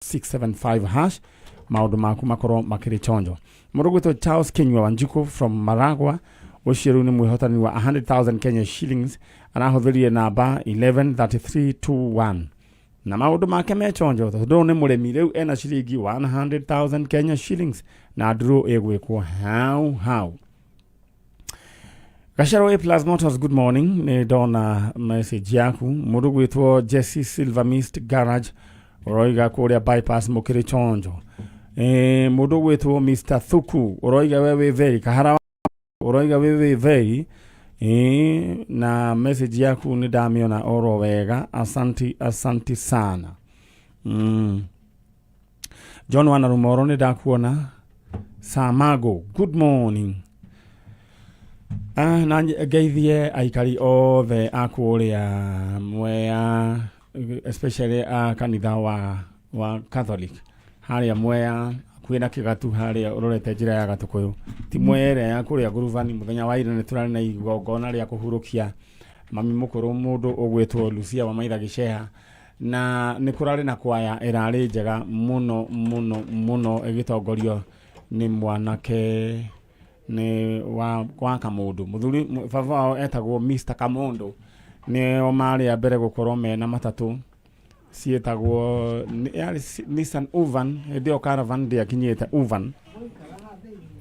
675 hash maundu maku makoro makiri chonjo. Murugwito Charles Kenywa Wanjiku from Maragwa Oshiru ni mwihotani wa 100,000 Kenya shillings anahudhuria namba 113321 na maundu make me chonjo thodo ni muremi riu ena shilingi 100,000 Kenya shillings na draw egwikwo how Gasharo A Plus Motors, good morning. Ne dona message yaku. Murugwitwo Jesse Silver Mist Garage Oroiga Korea Bypass Mukiri Chonjo. Murugwitwo Mr. Thuku Oroiga wewe very kahara Oroiga wewe very na message yaku ni damiona oro wega. Asanti sana. John Wanarumoro ni dakuona Samago, good morning. Na geithie aikari othe akuria Mwea, especially kanitha wa Catholic haria Mwea kwina kigatu haria urorete njira ya Gatukuyu ti Mwere ya kuria Guruvani muthenya wa ira ni turari na igongona ria kuhurukia mami mukuru mundu ogwetwo Lucia wa Maitha Gicheha na ni kurari na kwaya irari njega muno egitongorio ni mwanake ni wa Kamundu muthuri baba wao etagwo Mr. Kamundu ni o mari abere gukorwo mena matatu cietagwo Nissan Uvan ndio caravan ndia kinyete Uvan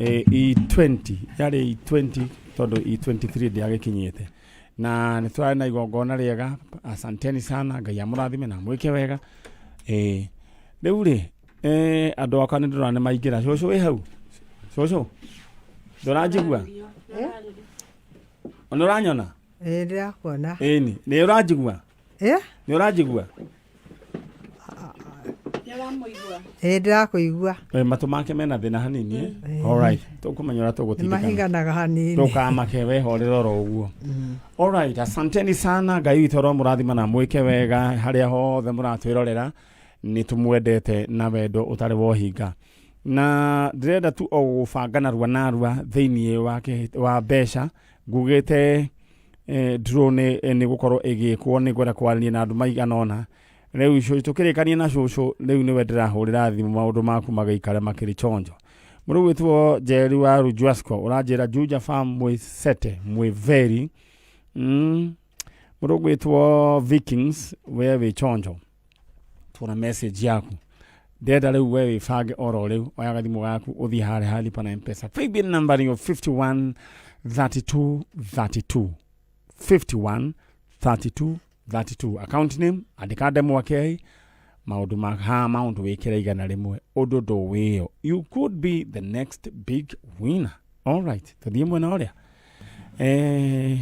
E20 yari E20 todo E23 ndia gikinyete na ni twari na igongona riega. Asanteni sana, Ngai amurathime na mwike wega. Riu ri andu akwa ni ndurane maingira coco wi hau coco ndurajigua onuranyona ndirakona ni urajigua ni urajigua ndirakuigua matu make mena thina hanini alright tukumanyora tugutigana mahinganaga hanini tukamake wehorera ro uguo alright. Asanteni sana, Ngai witoro murathima na mwike wega haria hothe muratwirorera ni tumwendete na wendo utari wohinga na direnda tu o gubanga narua thiini wa besha ngugite drone ni gukorwo igikwo ni gwera kwarinia na andu maiganona riu icio tukirikania na cucu riu ni wendera hurira thimu maundu maku magaikara makiri chonjo. Murugwitwo Jerry wa Rujwasko urajira Juja Farm Mwisete Mwiveri murugwitwo Vikings wewe chonjo tuna message yaku deda leo wewe fage oro leo oyaga thimu yaku uthi hali pana M-Pesa paybill number yo 513232 513232 account name andika mwake maundu maha maundu wekera igana rimwe ododo weyo you could be the next big winner. All right, tuthie mwena oria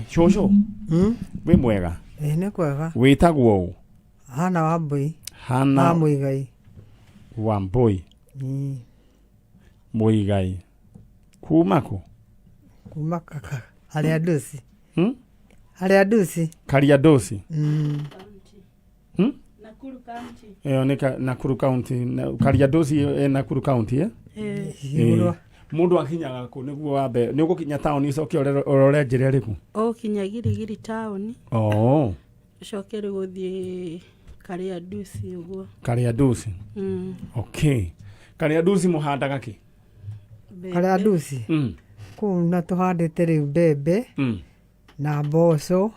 shosho we mwega ne kwega witagwo hana wambui hana muigai Wamboi Muigai kumako kumakaka haria dosi haria dosi karia dosi Nakuru County nika Nakuru County karia dosi Nakuru County mundu akinyaga ku niguo wambe ni ugukinya town icoke orore njire riku kinya girigiri town cokere guthie Karia dusi uguo. Karia dusi. Okay. Karia dusi muhandaga ki? Karia dusi. Kuna tuhandite riu mbembe. Na mboco.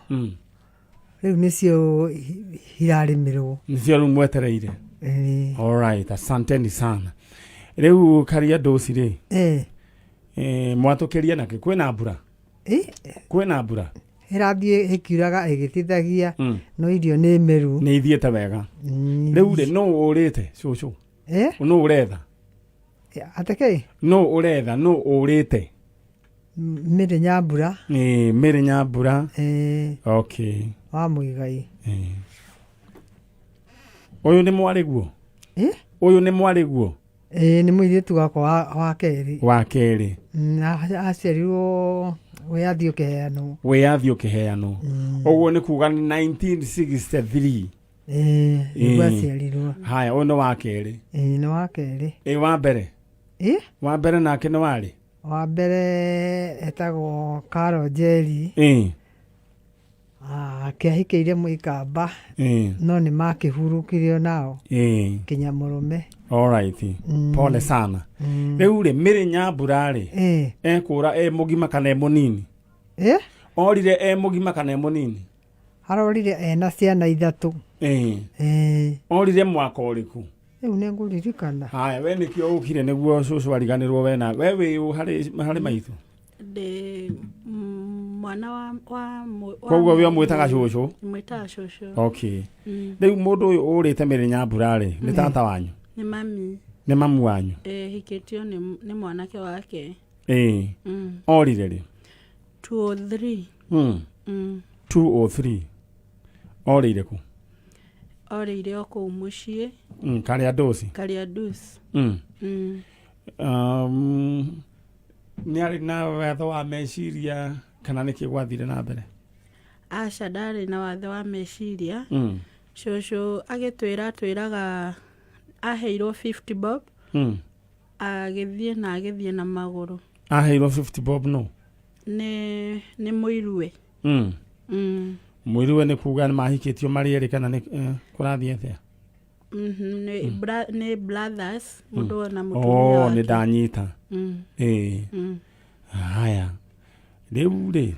Riu nicio hirarimirwo. Nicio riu mwetereire. All right, asanteni sana. Riu karia dusi ri. Mwatukiria naki kwina mbura? Kwina mbura? Irathie hikiraga igitithagia no irio ni meru ni ithiete wega riu ri no urite cucu no uretha ateke no uretha no urite Miri Nyambura Miri Nyambura okay wa Muigai uyu ni mwariguo uyu ni mwariguo ni muiritu wako wa keri aciarirwo Weathio kiheano oguo ni kuga 1963 waciarirwo haya ono wa keri no wa keri wa mbere wa mbere nake no wari wa mbere etagwo Karo Jerry Akĩahikĩire Mũikamba no nĩ makĩhurũkire nao Kĩnyamurume. Alright. Pole sana. Rĩu rĩ Mary Nyambura rĩ ekũra mũgima kana mũnini? Orire mũgima kana mũnini? Arorire ena ciana 3. Orire mwaka ũrĩkũ? Rĩu nĩ ngũririkana. Haya we nĩkĩo ũkire nĩguo cũcũ ariganĩrwo we na we wĩ harĩ maitũ? Mwana wa koguo we mwĩtaga cũcũ? Mwĩtaga cũcũ. Okay. Rĩu mũndũ ũyũ ũrĩte Mary Nyambura rĩ nĩ tata wanyu? Nĩ mami. Nĩ mamu wanyu? Hikĩtio nĩ mwanake wake. Orire rĩ? 203. 203. Orire kũ? Orire o kũu mũciĩ. Kariandusi. Nĩ arĩ na watho wa meciria kana nĩkĩ gwathire na mbere? Aca ndarĩ na watho wa meciria. Cũcũ agĩtwĩraga aheirwo 50 bob. Agĩthiĩ na magũrũ. Aheirwo 50 bob no? Nĩ mũirue. Mũirue nĩ kuga nĩ mahikĩtio marĩ erĩ kana kũrathiĩ atĩa? Nĩ brothers. Mũndũ na mũtumia wake. Nĩ ndanyita. Haya. Rĩu rĩ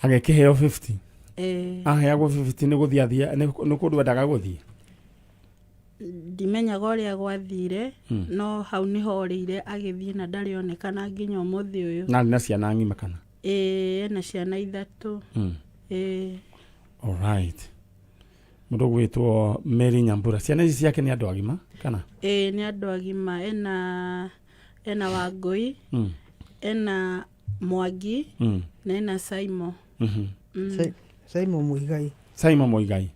agĩkĩheo 50. Aheagwo 50 nĩ gũthiĩ nĩ kũndũ endaga gũthiĩ? Ndimenyaga ũrĩa gwathire no hau nĩho orĩire agĩthiĩ na ndarĩ onekana nginya ũmũthĩ ũyũ. Na na ciana ng'ima kana? Ena ciana 3. Alright. Mũndũ gwĩtwo Mary Nyambura. Ciana ici ciake nĩ andũ agima kana? Nĩ andũ agima. Ena Wangui, ena Mwangi, na ena Saimo. Saimo Muigai. Saimo Muigai.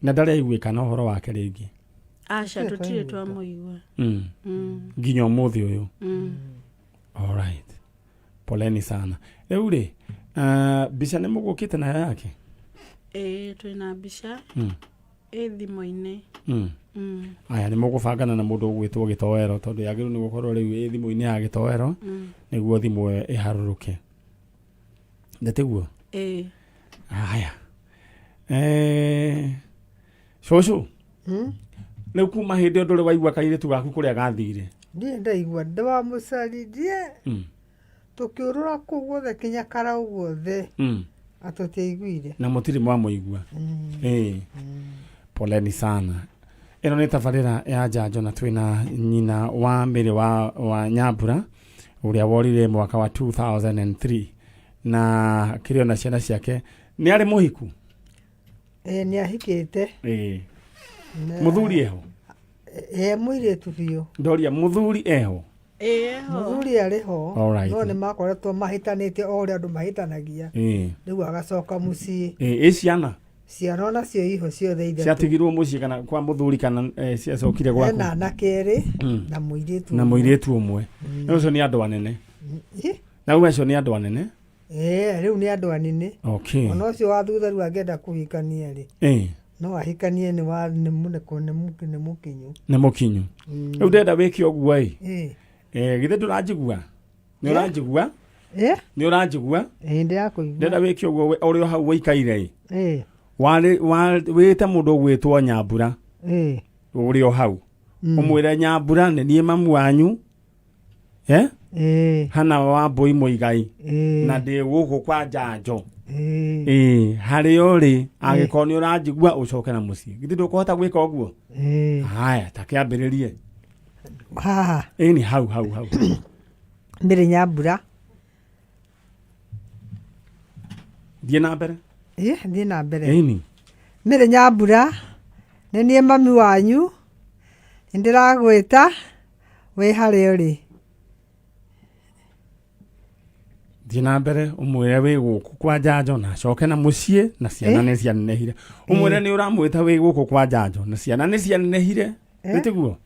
Na ndarĩ aiguĩka na ũhoro wake rĩngĩ? Aca tũtirĩ twamũigua. Nginya ũmũthĩ ũyũ? Alright. Poleni sana. Rĩu rĩ mbica nĩ mũgũkĩte nayo yake? Twĩna mbica thimũ-inĩ. Aya nĩ mũgũbangana na mũndũ ũgwĩtwo Gĩtowero tondũ yagĩrĩirwo nĩ gũkorwo rĩu thimũ-inĩ ya Gĩtowero nĩguo thimũ ĩharũrũke. Ndeteguo? Aya. Cũcũ? Rĩu kuma hĩndĩ ĩyo ndũrĩ waigua kairĩtu gaku kũrĩa gathire? Ndiĩ ndaigua ndawamũcaririe tũkĩũrũra kũu guothe Kĩnyakara guothe atũtiaiguire. Na mũtirĩ mwamũigua? Poleni sana. Ĩno nĩ tabarĩra ya Njanjo na twĩna nyina wa Mary wa Nyambura ũrĩa worire mwaka wa 2003 na kĩrĩo na ciana ciake. Nĩ arĩ mũhiku? Nĩ ahikĩte. Mũthuri eho? Mũirĩtu biũ. Ndoria mũthuri eho? Mũthuri arĩ ho no nĩ makoretwo mahĩtanĩte o ũrĩa andũ mahĩtanagia. Rĩu agacoka mũciĩ. Ciana? Ciana nacio iho ciothe 3. Ciatigirwo mũciĩ kana kwa mũthuri kana ciacokire gwaku? Ena anake erĩ na mũirĩtu. Na mũirĩtu ũmwe. Ũcio nĩ andũ anene? Na ũcio nĩ andũ anene? Rĩu nĩ andũ anene. Okay. Ona ũcio wa thutha rĩu angĩenda kũhikania rĩ no ahikanie nĩ mũkinyu. Nĩ mũkinyu. Rĩu ndenda wĩke ũguo githĩ ndũranjigua? Nĩ ũranjigua? Nĩ ũranjigua? Ndĩrakũigua. Ndenda wĩke ũguo ũrĩ o hau woikaire wĩte mũndũ ũgwĩtwo Nyambura ũrĩ o hau ũmwĩre Nyambura nĩ niĩ mamu wanyu hana wa Mbũi Mũigai na ndĩ gũkũ kwa Njanjo harĩ ũrĩ angĩkorwo nĩ ũranjigua ũcoke na mũciĩ. Githĩ ndũkũhota gwĩka ũguo? Haya ta kĩambĩrĩrie. Nĩ hau. Mary Nyambura. Thiĩ na mbere. Thiĩ na mbere. Mary Nyambura nĩ niĩ mami wanyu ndĩragwĩta wĩ harĩa ũrĩ. Thiĩ na mbere ũmwĩre wĩ gũkũ kwa Njanjo na acoke na mũciĩ na ciana nĩ cianenehire. Ũmwĩre nĩ ũramwĩta wĩ gũkũ kwa Njanjo na ciana nĩ cianenehire. Nĩtiguo?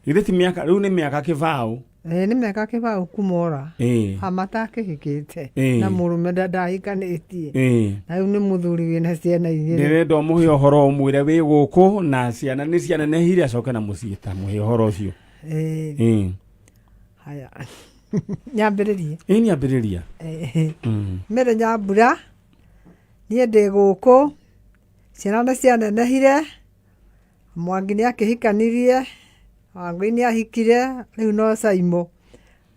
Githĩ ti mĩaka rĩu nĩ mĩaka kĩbaũ? Nĩ mĩaka kĩbaũ kumora matakĩhikĩte na mũrũme ndahikanĩtie na rĩu nĩ mũthuri wĩna ciana 2. Ndĩrenda ũmũhe ũhoro ũmwĩre wĩ gũkũ na ciana nĩ cianenehire acoke na mũciĩ ta mũhe ũhoro ũcio. haya nyambĩrĩrie nyambĩrĩria mere nyambura niĩ ndĩ gũkũ ciana nĩ cianenehire Mwangi nĩ akĩhikanirie Wangui nĩ ahikire rĩu no Caimo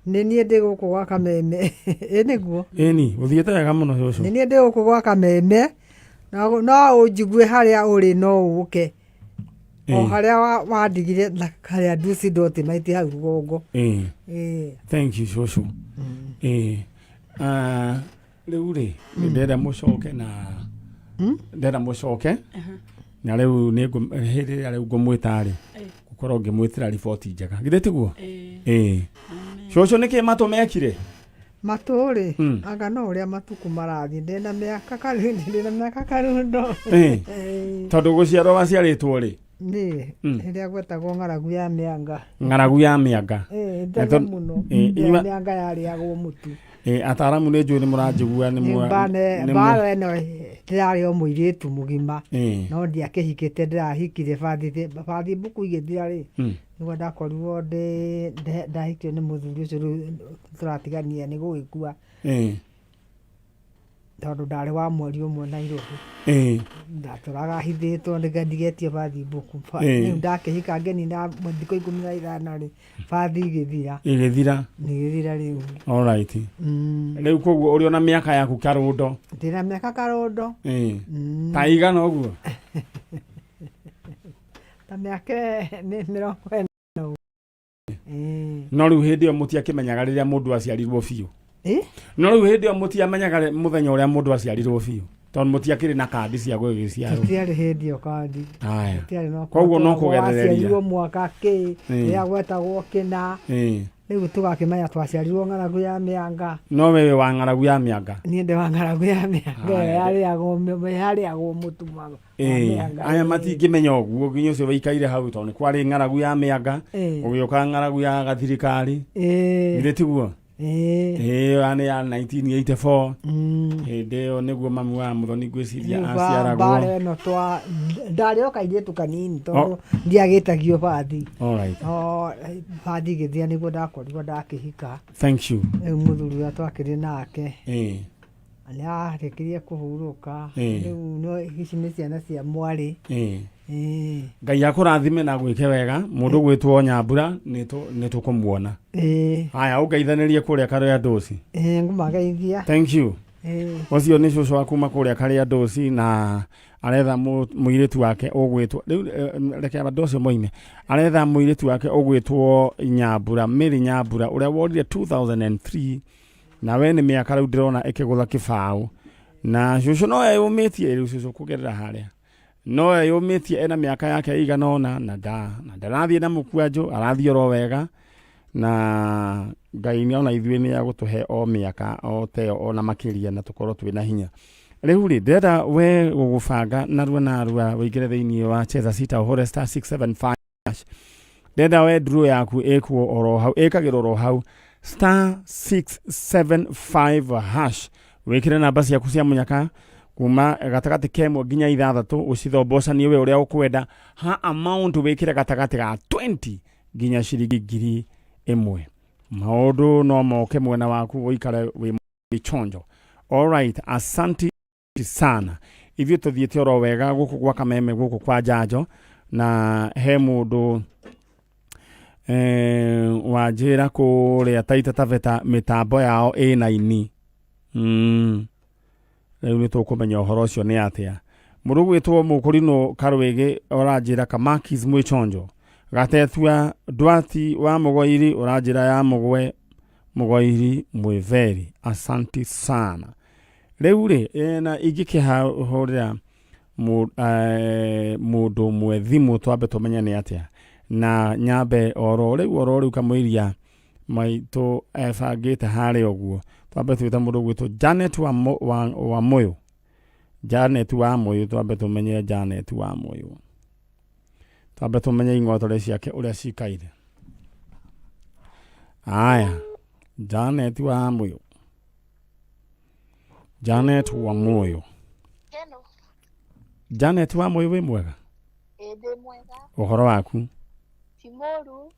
nĩ niĩ ndĩ gũkũ gwa Kameme nĩguo ni ũthiĩte wega mũno cũcũ nĩ niĩ ndĩ gũkũ gwa Kameme no ũnjigue harĩa ũrĩ no ũke o harĩa wandigire harĩa nduci ndoti maiti hau rũgongo thank you cũcũ rĩu rĩ ndĩrenda mũcoke na rĩu hĩndĩ ĩrĩa rĩu ngũmwĩta rĩ gũkorwo ngĩmwĩtĩra riboti njega githĩ tiguo cũcũ nĩkĩ matũ mekire matũ rĩ anga no ũrĩa matuku marathiĩ ndĩna mĩaka karundo tondũ gũciarwo waciarĩtwo rĩ nĩ rĩrĩa gwetagwo ng'aragu ya mĩanga ndege mũno mĩanga yarĩagwo mũtu ataramu nĩ njũĩ nĩ mũranjigua mbara ĩno ndĩrarĩ o mũirĩtu mũgima no ndiakĩhikĩte ndĩrahikire bathi mbuku igĩthira rĩ nĩguo ndakorirwo ndahikio nĩ mũthuri ũcio rĩu tũratigania nĩ gũgĩkua tondũ ndarĩ wa mweri ũmwe Nairobi ndatũraga hithĩtwo ndigetio bathi mbuku rĩu ndakĩhika ngenina thikũ 15 rĩ bathi igĩthira rĩu alright rĩu koguo ũrĩ ona mĩaka yaku karundo ndĩna mĩaka karundo ta igana ũguo ta mĩaka 40 no rĩu hĩndĩ ĩyo mũtiakĩmenyaga rĩrĩa mũndũ aciarirwo biũ no rĩu hĩndĩ ĩyo mũtiamenyaga mũthenya ũrĩa mũndũ aciarirwo biũ tondũ mũtiakĩrĩ na kandi cia gũgĩciarwo tũtiarĩ hĩndĩ ĩyo kandi koguo no kũgerereria mwaka kĩ rĩrĩa gwetagwo kĩna rĩu tũgakĩmenya twaciarirwo ng'aragu ya mĩanga no wewe wa ng'aragu ya mĩanga niĩ ndĩ wa ng'aragu ya mĩanga yarĩagwo mũtu aya matingĩmenya ũguo nginya ũcio waikaire hau tondũ nĩ kwarĩ ng'aragu ya mĩanga ũgĩũka ng'aragu ya gathirikari githĩ tiguo yani ya 1984 hĩndĩ ĩyo nĩguo mami wa Muthoni ngwĩciria aciaragwo mbara ĩno ndarĩ o kairĩtu kanini tondũ ndiagĩtagio bathi bathi igĩthia nĩguo ndakorirwo ndakĩhika thank you rĩu mũthuri ũrĩa twakĩrĩ nake nĩ arĩkirie kũhurũka rĩu no ici nĩ ciana cia mwarĩ Ngai akũrathime na gwĩke wega mũndũ gwĩtwo Nyambura nĩ tũkũmuona haya ũngeithanĩrie kũrĩa karĩa ndũci ngũmageithia thank you ũcio nĩ cũcũ wa kuma kũrĩa karĩa ndũci na aretha mũirĩtu wake ũgwĩtwo rĩu reke andũ acio moime aretha mũirĩtu wake ũgwĩtwo Nyambura Mary Nyambura ũrĩa worire 2003 na we nĩ mĩaka rĩu ndĩrona ĩkĩgũtha kĩbaũ na cũcũ no yũmĩtie rĩu cũcũ kũgerera harĩa no yũmĩtie ena mĩaka yake igana ona na ndarathiĩ na mũkwanjũ arathiĩ oro wega na Ngai nĩ ona ithuĩ nĩ agũtũhe o mĩaka o teo ona makĩria na tũkorwo twĩna hinya rĩu rĩ ndĩrenda we gũgũbanga narua wĩingĩre thĩinĩ wa Cheza Sita ũhũre star 675 ndĩrenda we draw yaku ĩkuo oro hau ĩkagĩrwo oro hau star 675 hash wĩkĩre namba ciaku cia mũnyaka kuma gatagatĩ kemwe nginya 6 ũcithobocanie we ũrĩa ũkwenda ha amount wĩkĩre gatagatĩ ga 20 nginya ciringi 1,000 maũndũ no moke mwena waku ũikare wĩ chonjo alright asante sana ithuĩ tũthiĩte oro wega gũkũ gwa Kameme gũkũ kwa Njanjo na he mũndũ wanjĩra kũrĩa Taita Taveta mĩtambo yao ĩna ini rĩu nĩ tũkũmenya ũhoro ũcio nĩ atĩa mũndũ gwĩtwo Mũkũrinũ Karwĩgĩ ũranjĩra Kamakis mwĩ chonjo gatetua Dwati wa Mũgoiri ũranjĩra ya Mũgoiri mwĩveri asante sana rĩu rĩ na ingĩkĩhũrĩra mũndũ mwe thimũ twambe tũmenye nĩ atĩa na nyambe oro rĩu kamũiria maitũ ebangĩte harĩa ũguo twambe twĩta mũndũ gwĩtwo Janet wa Moyo twambe tũmenye Janet wa Moyo twambe tũmenye ing'otore ciake ũrĩa cikaire aya Janet wa Moyo Janet wa Moyo Janet wa Moyo wĩ mwega ndĩ mwega ũhoro waku Timoru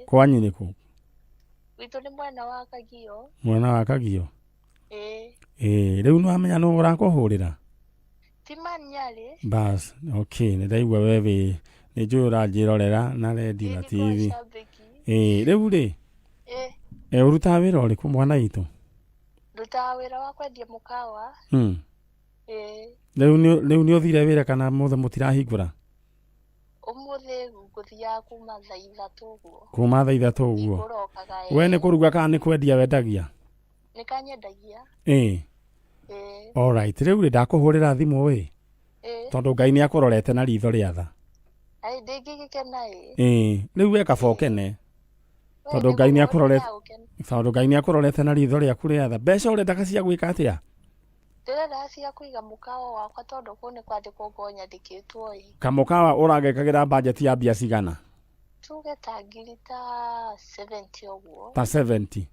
Kwanyu nĩ kũ? Witũ nĩ mwena wa Kagio. Mwena wa Kagio? Rĩu nĩwamenya nũũ ũrakũhũrĩra? Ti Nyari. Bas, okay, nĩ ndaigua wewe nĩ njũĩ ũranjĩrorera na redio na TV. Rĩu rĩ? Ũrutaga wĩra ũrĩkũ mwana witũ? Ndutaga wĩra wa kwendia mũkawa. Rĩu nĩ ũthire wĩra kana mũthĩ mũtirahingũra? Ũmũthĩ ngũthiaga kuma thaa 3 ũguo. Kuma thaa 3 ũguo? We nĩ kũruga kana nĩ kwendia wendagia? Nĩ kanyendagia. Alright, rĩu rĩ ndakũhũrĩra thimũ ĩ? Tondũ Ngai nĩ akũrorete na ritho rĩa tha. Ndĩngĩgĩkena rĩu we kaba ũkene. Tondũ Ngai nĩ akũrorete na ritho rĩaku rĩa tha. Mbeca ũrendaga cia gwĩka atĩa? Ndĩrenda cia kũiga mũkawa wakwa tondũ kũu nĩ kwandĩkwo ngo nyandĩkĩtwo Kamũkawa ũragekagĩra bajeti ya mbia cigana? Tuge ta ngiri ta 70 ũguo. Ta 70?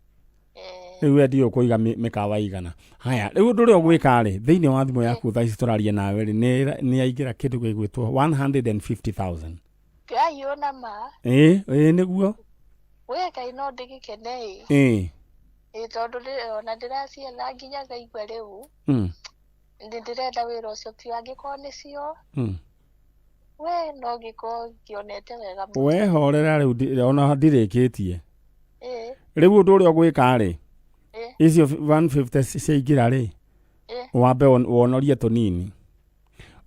Rĩu we ndiũ kũiga mĩkawa igana. Haya, rĩu ũndũ ũrĩa ũgwĩka rĩ, thĩinĩ wa thimũ yaku thaa ici tũraria nawe rĩ, nĩ yaingĩra kĩndũ gĩgwĩtwo 150,000. Ngai ona ma. Nĩguo. We Ngai no ndĩgĩkene tondũ ona ndĩracietha nginya ngaigua rĩu. Ndĩrenda wĩra ũcio biũ angĩkorwo nĩcio. We no gĩkorwo ngĩonete wega mũno. Wehorera rĩu ona ndirĩkĩtie. Rĩu ũndũ ũrĩa ũgwĩka rĩ, icio 150 ciaingĩra rĩ, wambe wonorie tũnini.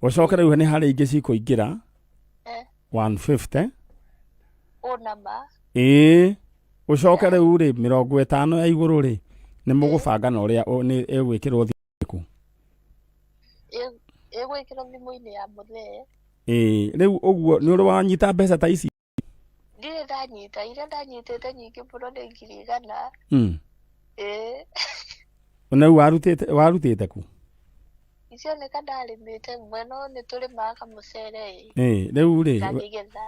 Ũcoke rĩu nĩ harĩ ingĩ cikũingĩra 150. Onama. Ũcoke rĩu rĩ 50 ya igũrũ rĩ, nĩ mũgũbanga na ũrĩa ĩgwĩkĩrwo thimũ. Ĩgwĩkĩrwo thimũ-inĩ ya mũthee. Rĩu ũguo nĩ ũrĩ wanyita mbeca ta ici? Ndirĩ ndanyita, iria ndanyitĩte nyingĩ mũno nĩ ngiri 100. Na warutĩte ku? Icio nĩ kandarĩmĩte mwena nĩ tũrĩmaga kamũcere.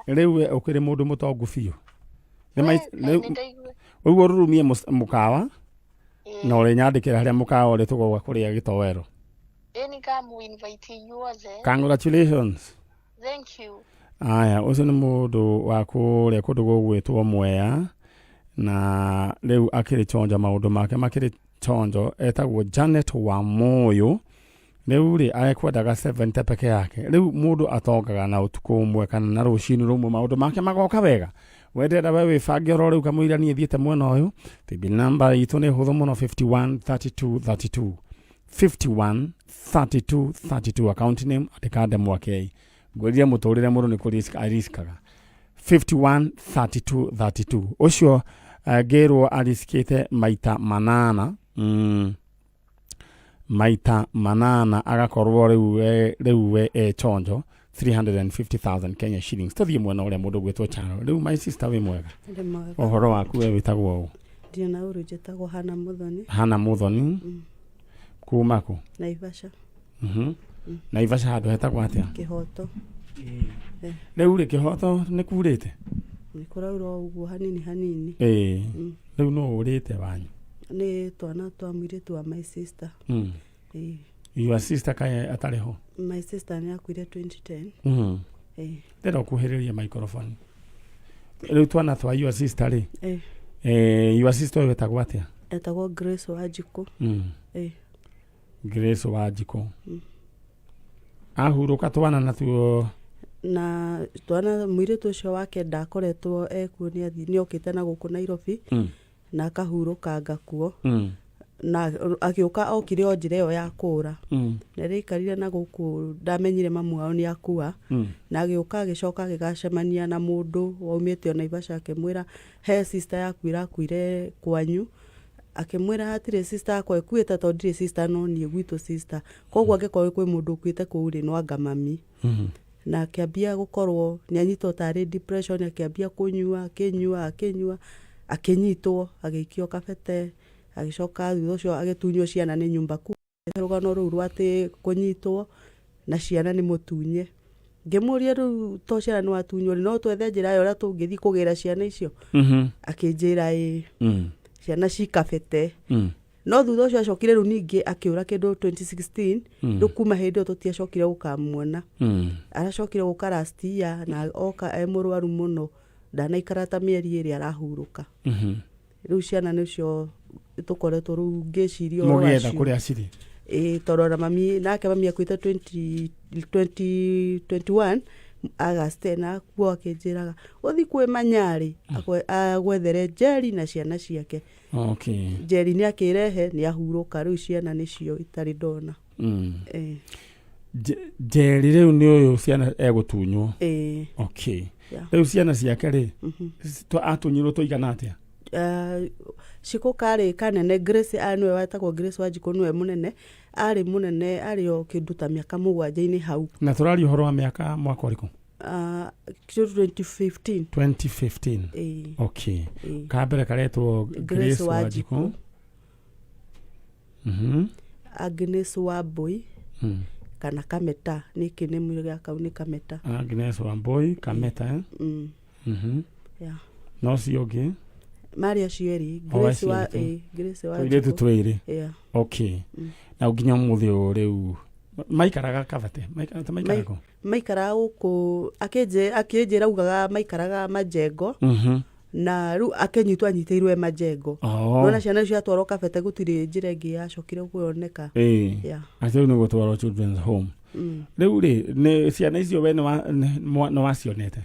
Rĩu we ũkĩrĩ mũndũ mũtongu biũ. Ũguo ũrurumie mũkawa na ũrĩnyandĩkĩra harĩa mũkawa ũrĩ tũgoga kũrĩa gĩtowero. Nĩngamũ-invite inyuothe. Congratulations. Thank you. Aya, ũcio nĩ mũndũ wa kũrĩa kũndũ gũgwĩtwo Mwea na rĩu akĩrĩ chonja maũndũ make makĩrĩ chonjo, etagwo Janet wa Moyo. Rĩu rĩ arekwendaga 70 peke yake. Rĩu mũndũ atongaga na ũtukũ ũmwe kana na rũcinĩ rũmwe maũndũ make magoka wega. Wendera we wĩbange oro rĩu kamũira niĩ thiĩte mwena ũyũ. Paybill number itũ nĩ hũthũ mũno 513232. 513232 account name Adekade Mwakei. Ngũrire mũtũrĩre mũndũ nĩ kũriskaga. 513232. Ũcio ngĩrwo ariskĩte maita manana. Maita manana agakorwo rĩu we chonjo 350,000 Kenya shillings. Tũthiĩ mwena ũrĩa mũndũ gwĩtwo Charo. Rĩu my sister wĩ mwega. Ũhoro waku we wĩtagwo ũũ? Ndiana ũrũ njĩtagwo Hana Muthoni. Hana Muthoni. Kuma kũ? Naivasha. Naivasha handũ hetagwo atĩa? Kĩhoto. Rĩu rĩ Kĩhoto nĩ kurĩte? Nĩ kũraura ũguo hanini hanini. Rĩu no ũrĩte wanyu? Nĩ twana twa mũirĩtu wa my sister. Your sister kaĩ atarĩ ho? My sister nĩ akuire 2010. Ndĩrenda ũkuhĩrĩrie microphone. Rĩu twana twa your sister rĩ? Your sister ũyũ etagwo atĩa? Etagwo Grace Wanjikũ. Grace Wanjikũ. Ahurũka twana natuo? Na twana mũirĩtu ũcio wake ndakoretwo ekuo nĩ okĩte na gũkũ Nairobi. Na akahurũka ngakuo. Na agĩũka okire o njĩra ĩyo ya kũũra. Na rĩikarire na gũkũ ndamenyire mamu wao nĩ akua. Na agĩũka agĩcoka agĩgacemania na mũndũ waumĩte o Naivasha akĩmwĩra he sister yaku ĩrakuire kwanyu. Akĩmwĩra hatirĩ sister yakwa ĩkuĩte tondũ ndirĩ sister no niĩ gwitũ sister. Koguo angĩkorwo kwĩ mũndũ ũkuĩte kũu rĩ no anga mami. Na akĩambia gũkorwo nĩ anyitwo tarĩ depression, akĩambia kũnyua akĩnyua akĩnyitwo agĩikio kabete, agĩcoka thutha ũcio agĩtunywo ciana nĩ nyumba kuu. Rũgano rũu rwa atĩ kũnyitwo na ciana nĩ mũtunye. Ngĩmũria rĩu to ciana nĩ watunywo no twethe njĩra ya ũrĩa tũngĩthiĩ kũgĩra ciana icio. Akĩnjĩra ciana cikabete. No thutha ũcio acokire rĩu ningĩ akĩũra kĩndũ 2016. Rĩu kuma hĩndĩ ĩyo tũtiacokire gũkamuona. Aracokire gũka last year na oka mũrwaru mũno ndanaikara ta mĩeri ĩrĩ arahurũka. Rĩu ciana nĩcio tũkoretwo rĩu ngĩciria mũgĩetha kũrĩa cirĩ. Tondũ na mami nake mami akuĩte 2021 August na kuo akĩnjĩraga ũthi kwĩ Manyarĩ agwethere Njeri na ciana ciake. Njeri nĩ akĩrehe nĩ ahurũka, rĩu ciana nĩcio itarĩ ndona. Njeri rĩu nĩ ũyũ ciana egũtunywo. Rĩu ciana ciake rĩ atunyirwo tũigana atĩa? Ciko karĩ kanene. Grace nĩwe wetagwo Grace Wanjikũ, nĩwe mũnene, arĩ mũnene arĩ o kĩndũ ta mĩaka 7 hau. Na tũrari ũhoro wa mĩaka mwaka ũrĩkũ? 2015. Kambere karetwo Grace Wanjikũ. Agnes Wambui kana Kameta, nĩ kĩnĩmũ gĩa kau nĩ Kameta. Agnes Wambui Kameta. No cio ũngĩ Maria Cieri, Grace Wanjikũ. Tũirĩtu twĩrĩ. Na nginya mũthĩ rĩu maikaraga Kabate, maikaraga gũkũ akĩnjĩra ugaga maikaraga Majengo. Na rĩu akĩnyitwo anyitĩirwo Majengo. Nona ciana icio atwarwo Kabate gũtirĩ njĩra ĩngĩ yacokire kuoneka. Acio nĩ gũtwarwo children's home. Rĩu rĩ ciana icio we nĩ wacionete?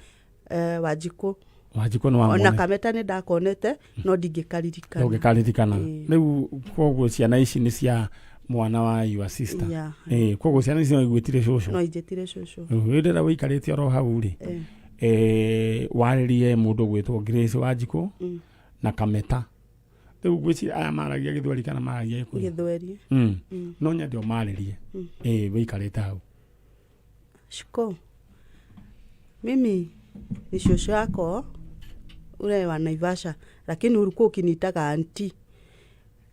Wanjikũ nĩ wamwonete? Ona Kameta nĩ ndakonete no ndingĩkaririkana. Ndũngĩkaririkana. Rĩu koguo ciana ici nĩ cia mwana wa your sister. Koguo ciana ici no igwĩtire cũcũ? No igwĩtire cũcũ. Hĩndĩ ĩrĩa wĩikarĩte oro hau rĩ warĩrie mũndũ gwĩtwo Grace Wanjikũ na Kameta. Rĩu gwĩciria aya maragia Gĩthweri kana maragia Gĩthweri? No nyende o marĩrie wĩikarĩte hau. Shiko, mimi ni shosho yako ule wa Naivasha, lakini ulikuwa ukinitaga auntie.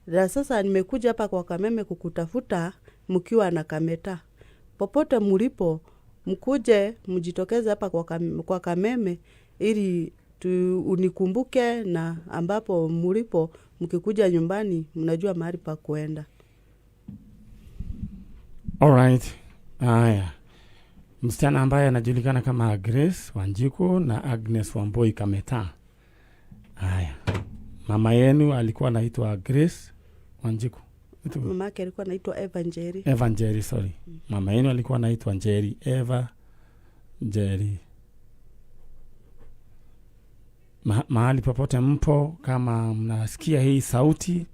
Na sasa nimekuja hapa kwa Kameme kukutafuta mkiwa na Kameta. Popote mlipo mkuje mjitokeze hapa kwa Kameme ili unikumbuke, na ambapo mlipo mkikuja nyumbani mnajua mahali pa kuenda. Alright. Haya. Msichana ambaye anajulikana kama Grace Wanjikũ na Agnes Wambui Kameta. Haya. Mama yenu alikuwa anaitwa Grace Wanjikũ. Mama yake alikuwa anaitwa Njeri. Njeri, sorry. Mama yenu alikuwa anaitwa Njeri, Njeri. Mahali popote mpo, kama mnasikia hii sauti,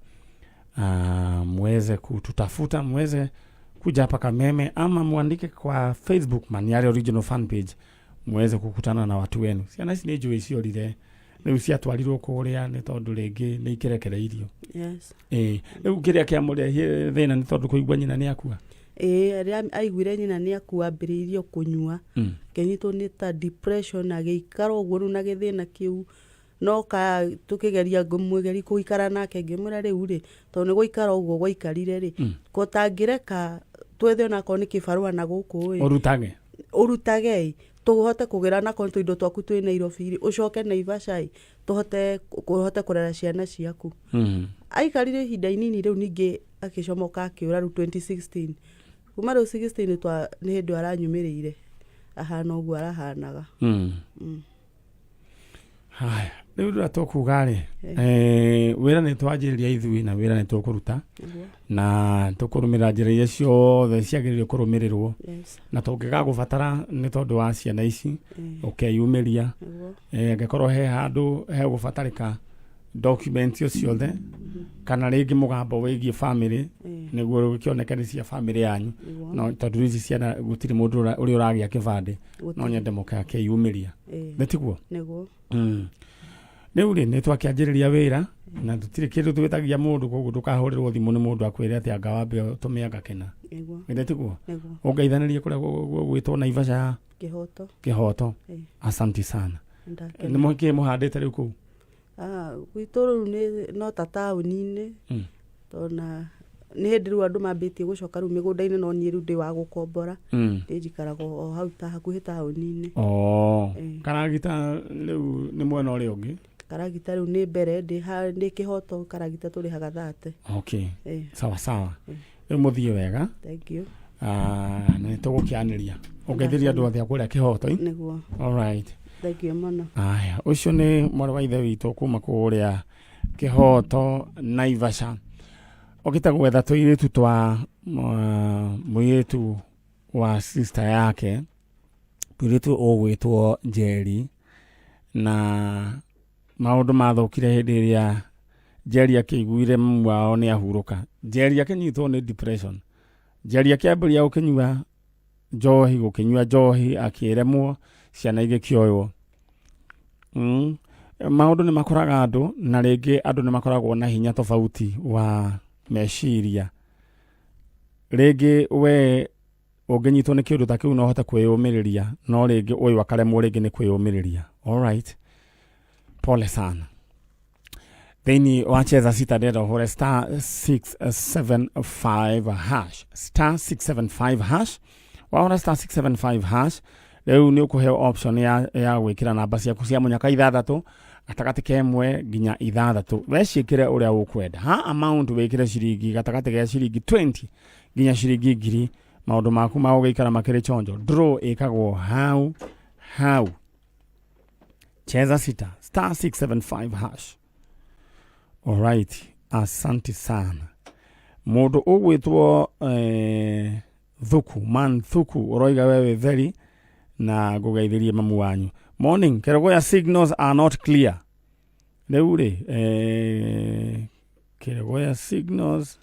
muweze kututafuta, muweze kuja hapa Kameme, ama muandike kwa Facebook Nyari Original Fan Page, muweze kukutana na watu wenu. Ciana ici nĩ njũĩ ciorire, rĩu ciatwarirwo kũrĩa nĩ tondũ rĩngĩ nĩ ikerekereirio. Rĩu kĩrĩa kĩamũrehire thĩna nĩ tondũ kũigua nyina nĩ akua. Aiguire nyina nĩ akua, ambĩrĩirio kũnyua, kenyitwo nĩ ta depression, agĩikara ũguo rĩu na gĩthĩna kĩu. No tũkĩgeria ngũmwĩgeri kũikara nake, ngĩmwĩra rĩu rĩ tondũ nĩ gũikara ũguo gwaikarire rĩ kũtangĩreka twethe onako nĩ kĩbarũa na gũkũ ũrutage tũhote kũgĩra nako tũ indo twaku twĩ Nairobi, ũcoke Naivasha tũhote kũrera ciana ciaku. Aikarire ihinda inini, rĩu ningĩ akĩcomoka akĩũra rĩu 2016. Kuma rĩu 16 nĩ hĩndĩ aranyumĩrĩire ahana ũguo arahanaga. Haya, rĩu rĩrĩa tũkuga rĩ wĩra nĩ twanjĩrĩria ithuĩ na wĩra nĩ tũkũruta na tũkũrũmĩrĩra njĩra iria ciothe ciagĩrĩire kũrũmĩrĩrwo, na tũngĩgagũbatara nĩ tondũ wa ciana ici ũkeyumĩria. Angĩkorwo he handũ he gũbatarĩka document ciothe kana rĩngĩ mũgambo wĩgiĩ family nĩguo gũkĩoneka nĩ cia family yanyu, no tondũ ici ciana gũtirĩ mũndũ ũrĩa ũragĩa kĩbandĩ, no nyende mũkeyumĩria. Nĩtiguo? Nĩguo. Rĩu rĩ nĩ twakĩanjĩrĩria wĩra na tũtirĩ kĩndũ twĩtagia mũndũ, koguo ndũkahũrĩrwo thimũ nĩ mũndũ akwĩre atĩ anga wambe ũtũme agakena. Nĩtiguo? Ũngeithanĩrie kũrĩa gwĩtwo Naivasha Kĩhoto. Asante sana. Nĩ mũhiki mũhandĩte rĩu kũu? Gwitũ rĩu no ta taũni-inĩ, tona nĩ hĩndĩ rĩu andũ mambĩtie gũcoka rĩu mĩgũnda-inĩ, no niĩ rĩu ndĩ wa gũkombora ndĩnjikaraga o hau hakuhĩ taũni-inĩ. Karagita rĩu nĩ mwena ũrĩa ũngĩ? Karagita rĩu nĩ mbere ndĩ Kĩhoto, Karagita tũrĩhaga 30. Sawa sawa. Rĩu mũthiĩ wega. Thank you. Nĩ tũgũkĩanĩria ũngeithĩria andũ othe a kũrĩa Kĩhoto. Nĩguo. All right. Thank you muno. Aya, ucio ni mwana wa ithe witũ kuma kũrĩa Kĩhoto Naivasha. Okita gwetha tũirĩtu twa mũirĩtu wa sister yake. Mũirĩtu ũgwĩtwo Nyari, na maũndũ mathũkire hĩndĩ ĩrĩa Nyari akĩiguire mamu wao nĩ ahurũka. Nyari akĩnyitwo nĩ depression. Nyari akĩambĩrĩria gũkĩnyua njohi akĩremwo, ciana igĩkĩoywo. Maũndũ nĩ makoraga andũ, na rĩngĩ andũ nĩ makoragwo na hinya tofauti wa meciria. Rĩngĩ we ũngĩnyitwo nĩ kĩũndũ ta kĩu no ũhote kwĩyũmĩrĩria, no rĩngĩ ũyũ akaremwo rĩngĩ nĩ kwĩyũmĩrĩria. Alright, pole sana. Thĩinĩ wa Cheza Sita ndĩrenda ũhũre *675#. *675#. Wahũra *675#. Rĩu nĩ ũkũheo option ya gwĩkĩra namba ciaku cia mũnyaka 6 gatagatĩ ka 1 nginya 6. Weciĩkĩre ũrĩa ũkwenda. Ha amount wĩkĩre ciringi gatagatĩ ga ciringi 20 nginya ciringi 1000. Maũndũ maku ma gũgĩikara makĩrĩ chonjo. Draw ĩkagwo hau. Cheza Sita *675#. Alright, asante sana. Mũndũ ũgwĩtwo Thuku ũroiga wewe theri na gũgeithĩrie mamu wanyu. Morning, Keregoya signals are not clear. Rĩu rĩ, Keregoya signals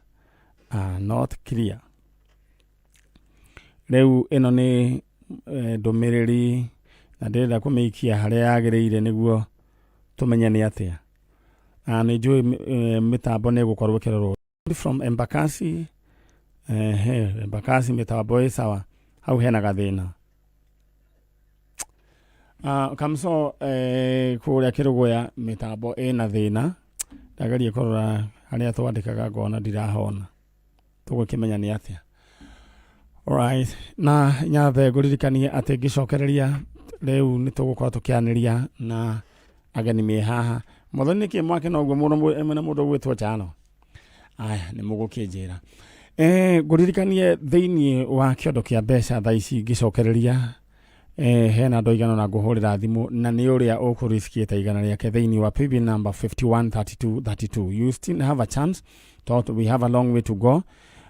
are not clear. Rĩu ĩno nĩ ndũmĩrĩri na ndĩrenda kũmĩikia harĩa yagĩrĩire nĩguo tũmenye nĩ atĩa. Nĩ njũĩ mĩtambo nĩ gũkorwo kĩrorwo. From Embakasi, Embakasi mĩtambo ĩ sawa. Hau hena gathĩna. Kamso kũrĩa Kĩrũgũya mĩtambo ĩna thĩna. Ndageria kũrora harĩa twandĩkaga ngona ndirahona. Tũgũkĩmenya nĩ atĩa. Alright, na nyathe ngũririkanie atĩ ngĩcokereria rĩu nĩ tũgũkorwo tũkĩanĩria na ageni me haha. Mũthoni nĩkĩ mwake noguo mũndũ gwĩtwo Chano. Aya, nĩ mũgũkĩnjĩra. Ngũririkanie thĩinĩ wa kĩondo kĩa mbeca thaa ici ngĩcokereria hena andũ igana na ngũhũrĩra thimũ, na nĩ ũrĩa ũkũriskiĩte igana rĩake thĩinĩ wa PIN number 513232. You still have a chance. We have a long way to go.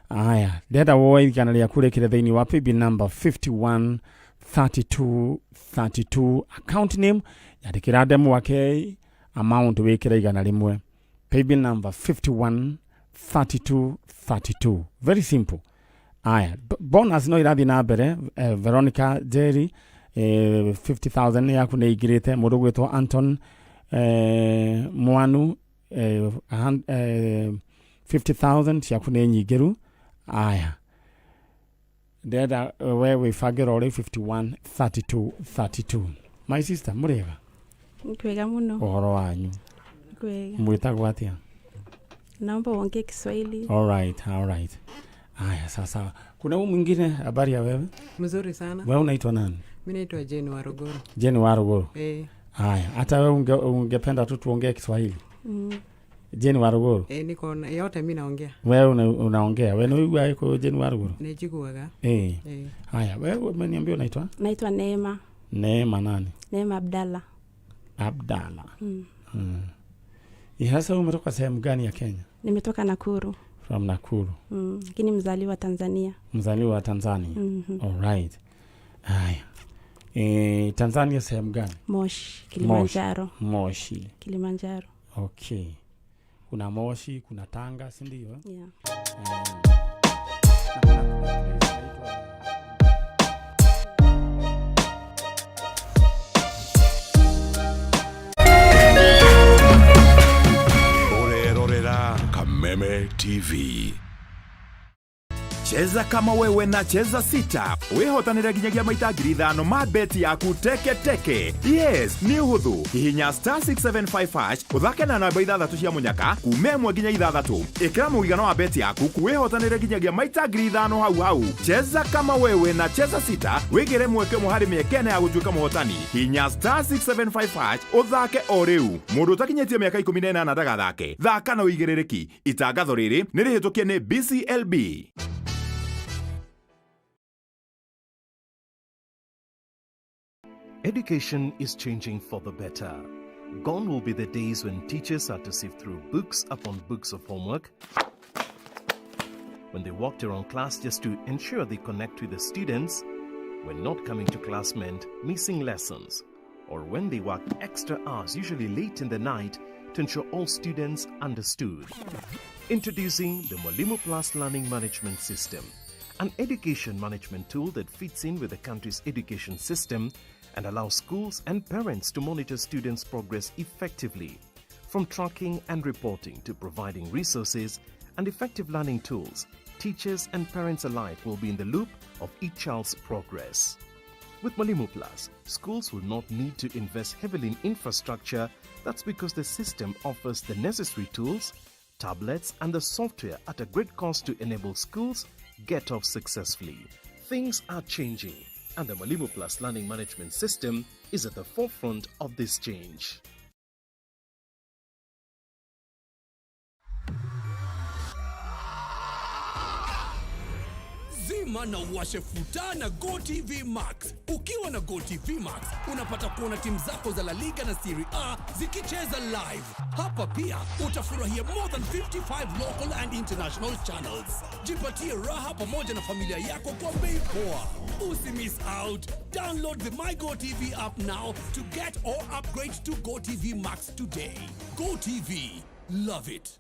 Aya, ndenda woe igana rĩaku rĩkĩre thĩinĩ wa PIN number 513232. Account name yandĩkĩra ndemwa ke amount wĩkĩra igana rĩmwe. PIN number 513232. Very simple. Aya, bonus no irathiĩ na mbere. Veronica Jerry 50,000 yaku nĩ igirĩte. Mũndũ gwĩtwo Anton Mwanu 50,000 yaku nĩ nyingĩru. Aya, ndenda we wĩbangĩra ũrĩ 513232. My sister, mũrĩega? Kwega muno. Ũhoro wanyu? Kwega. Mwĩtagwo atĩa? Naomba uongee Kiswahili. All right. Aya, sasa. Kuna mwingine, habari ya wewe? Mzuri sana. Wewe unaitwa nani? Mimi naitwa Jane Waruguru. Jane Waruguru. Haya, hata wewe ungependa tu tuongee Kiswahili? Jane Waruguru. Niko yote mimi naongea. Wewe unaongea. Wewe unaigua yuko Jane Waruguru? Najiguaga. Haya, wewe umeniambia unaitwa? Naitwa Neema. Neema nani? Neema Abdalla. Abdalla. Hasa umetoka sehemu gani ya Kenya? Nimetoka Nakuru. From Nakuru. Lakini mzaliwa wa Tanzania. Mzaliwa wa Tanzania. All right. Haya. Tanzania sehemu gani? Moshi, Kilimanjaro. Moshi. Kilimanjaro. Okay. Kuna Moshi, kuna Tanga, si ndio? Yeah. Kameme TV. Cheza kama wewe na Cheza Sita. Wehotanĩre nginyagia maita 5,000 ma beti yaku teke. Yes, ni ũhũthũ. Hihinya *675# ũthake na namba 6 cia mũnyaka kuuma 1 nginya 6. Ĩkĩra mũigana wa beti yaku wehotanĩre nginyagia maita 5,000 hau. Cheza kama wewe na Cheza Sita. Wĩgĩre mweke mũharĩ mĩekene ya gũtuĩka mũhotani. Hihinya *675# ũthake o rĩu. Mũndũ ũtakinyĩtie mĩaka 18 ndagathake. Thaka na ũigĩrĩrĩki. Itangatho rĩrĩ nĩ rĩhĩtũkie nĩ BCLB. Education is changing for the better. Gone will be the days when teachers had to sift through books upon books of homework, when they walked around class just to ensure they connect with the students, when not coming to class meant missing lessons, or when they worked extra hours, usually late in the night, to ensure all students understood. Introducing the Mwalimu Plus Learning Management System, an education management tool that fits in with the country's education system and allows schools and parents to monitor students' progress effectively. From tracking and reporting to providing resources and effective learning tools, teachers and parents alike will be in the loop of each child's progress. With Mwalimu Plus, schools will not need to invest heavily in infrastructure. That's because the system offers the necessary tools, tablets, and the software at a great cost to enable schools get off successfully. Things are changing, and the Mwalimu Plus Learning Management System is at the forefront of this change. Zima na uwashe futa na GoTV Max. Ukiwa na GoTV Max, unapata kuona timu zako za La Liga na Serie A zikicheza live. Hapa pia utafurahia more than 55 local and international channels. Jipatie raha pamoja na familia yako kwa bei poa. Usimiss out. Download the My GoTV app now to get or upgrade to GoTV Max today. GoTV. Love it.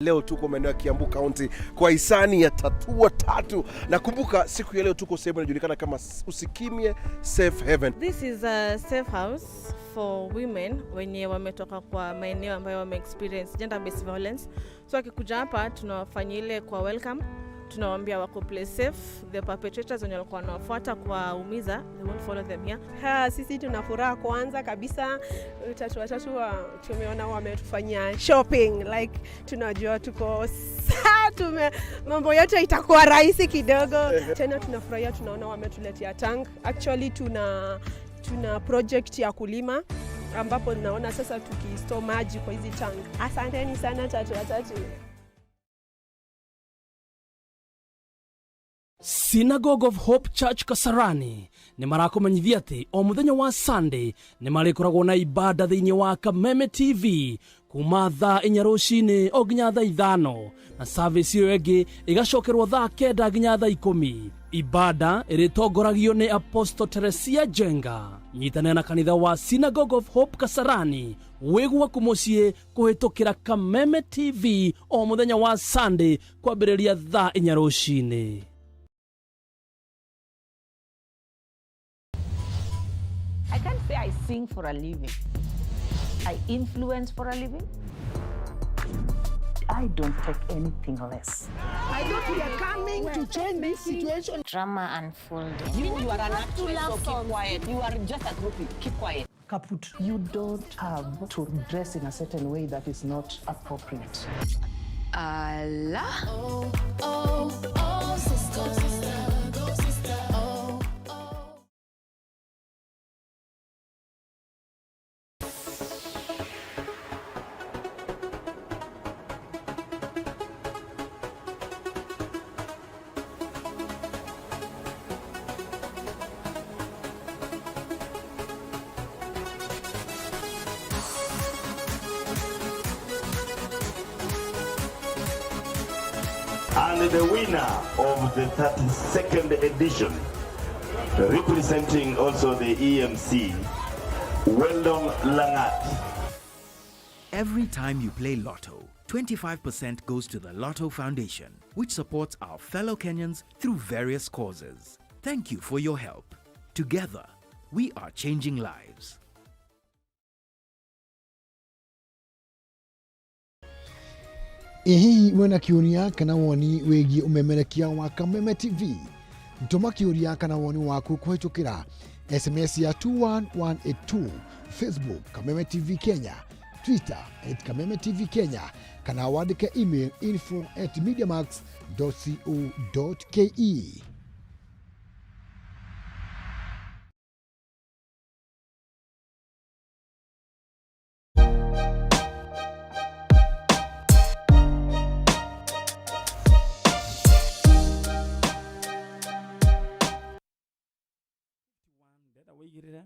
Leo tuko maeneo ya Kiambu County kwa hisani ya Tatua Tatu. Na kumbuka siku ya leo tuko sehemu inajulikana kama Usikimye Safe Haven. This is a safe house for women wenye wametoka kwa maeneo ambayo wame experience gender based violence. So akikuja hapa tunawafanyia ile kwa welcome. Tunawaambia wako play safe. The perpetrators wenye walikuwa wanawafuata kwa umiza, they won't follow them here. Sisi tunafuraha kwanza kabisa watatu tumeona wametufanyia shopping, like tunajua tuko mambo yote itakuwa rahisi kidogo. Tena tunafurahia tunaona wametuletea tank. Actually tuna project ya kulima ambapo naona sasa tukistore maji kwa hizi tank. Asanteni sana watatu. Synagogue of Hope Church Kasarani nĩ marakomenyithia atĩ o mũthenya wa Sunday nĩ marĩkoragwo na ibada thĩinĩ wa Kameme TV kuma thaa 4 rũcinĩ o nginya thaa 5 na service ĩyo ĩngĩ ĩgacokerwo thaa 9 nginya thaa 10. Ibada ĩrĩtongoragio nĩ Apostle Teresia Jenga. Nyitanĩra na kanitha wa Synagogue of Hope Kasarani wĩgwa kũmũciĩ kũhĩtũkĩra Kameme TV o mũthenya wa Sunday kwambĩrĩria thaa 4 rũcinĩ. I can't say I sing for a living. I influence for a living. I don't take anything less. I thought we are coming to change this situation. Drama unfolding. You are an actress, so keep quiet. You are just a groupie. Keep quiet. Kaput. You don't have to dress in a certain way that is not appropriate. Allah. Sister. And the winner of the 32nd edition, representing also the EMC, Weldon Langat. Every time you play Lotto, 25% goes to the Lotto Foundation, which supports our fellow Kenyans through various causes. Thank you for your help. Together, we are changing lives. Hihi wena kiuria kana woni wegi umemerekia wa Kameme TV. Ntoma kiuria kana woni waku kuhitukira SMS ya 21182, Facebook Kameme TV Kenya, Twitter @Kameme TV Kenya, kana wandike email info@mediamax.co.ke. wigirire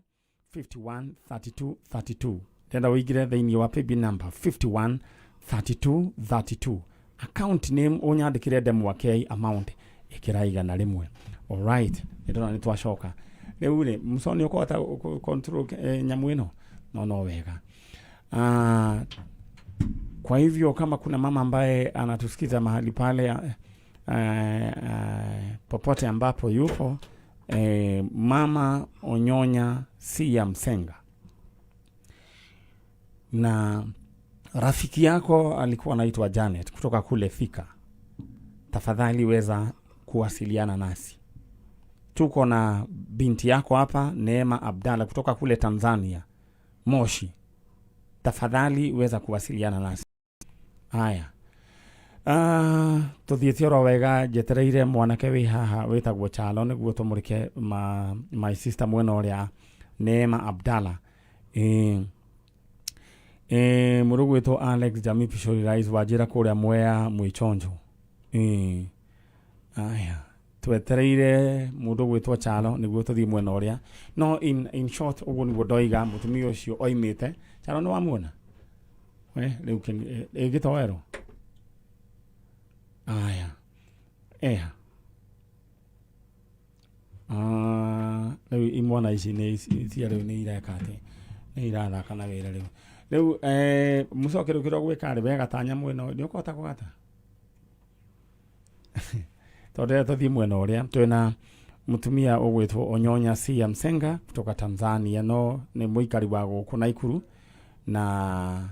513232 tenda wigire thini wa paybill number 513232 account name unyandikire demo kei amount ikiraiga na rimwe. All right, ndona nitwashoka riu ri musoni ukota control nyamu ino no wega. Kwa hivyo kama kuna mama ambaye anatusikiza mahali pale popote ambapo yupo, mama onyonya si ya msenga na rafiki yako alikuwa anaitwa Janet kutoka kule Thika, tafadhali weza kuwasiliana nasi. Tuko na binti yako hapa Neema Abdalla kutoka kule Tanzania, Moshi, tafadhali weza kuwasiliana nasi. Haya, tuthietioro wega jetereire mwanake wi haha witagwo Chalo niguo tumurike my sister mwena uria Neema Abdalla. Murugwito Alex Jami Pishori Rais wajira kuria Mwea Mwichonjo. Aya, twetereire mundu gwitwo Chalo niguo tuthi mwena uria. No in short uguo niguo ndoiga mutumia ucio oimite. Chalo no wamuona? We riu gitowero. Aya. Riu imwana ici ni cia riu ni irekate. Ni irathaka na wira riu. Riu musokero kiro gwikare wega tanya mweno ni ukota kugata. Tondea tuthi mweno uria twina mutumia ugwitwo Onyonya si ya msenga kutoka Tanzania, no ni muikari wa guku Naikuru na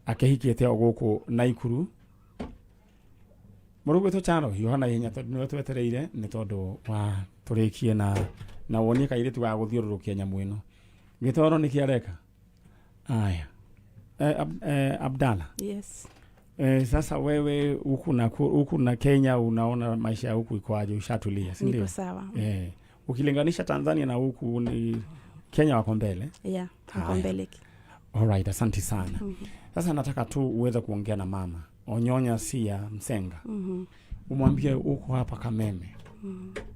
akehikite guku Naikuru. Murugwitwo Chalo Yohana yenya tondu twetereire ni tondu wa turikie na wonie kairitu wa guthiururukia nyamu ino gitoro ni kiareka. Aya. Abdalla. Yes. Sasa wewe huku na Kenya unaona maisha huku ikoaje? Ushatulia, si ndio? Niko sawa. Ukilinganisha Tanzania na huku ni Kenya wako mbele? Yeah, wako mbele. Alright, asante sana. Sasa nataka tu uweze kuongea na mama Onyonya si ya msenga. Umwambie uko hapa Kameme.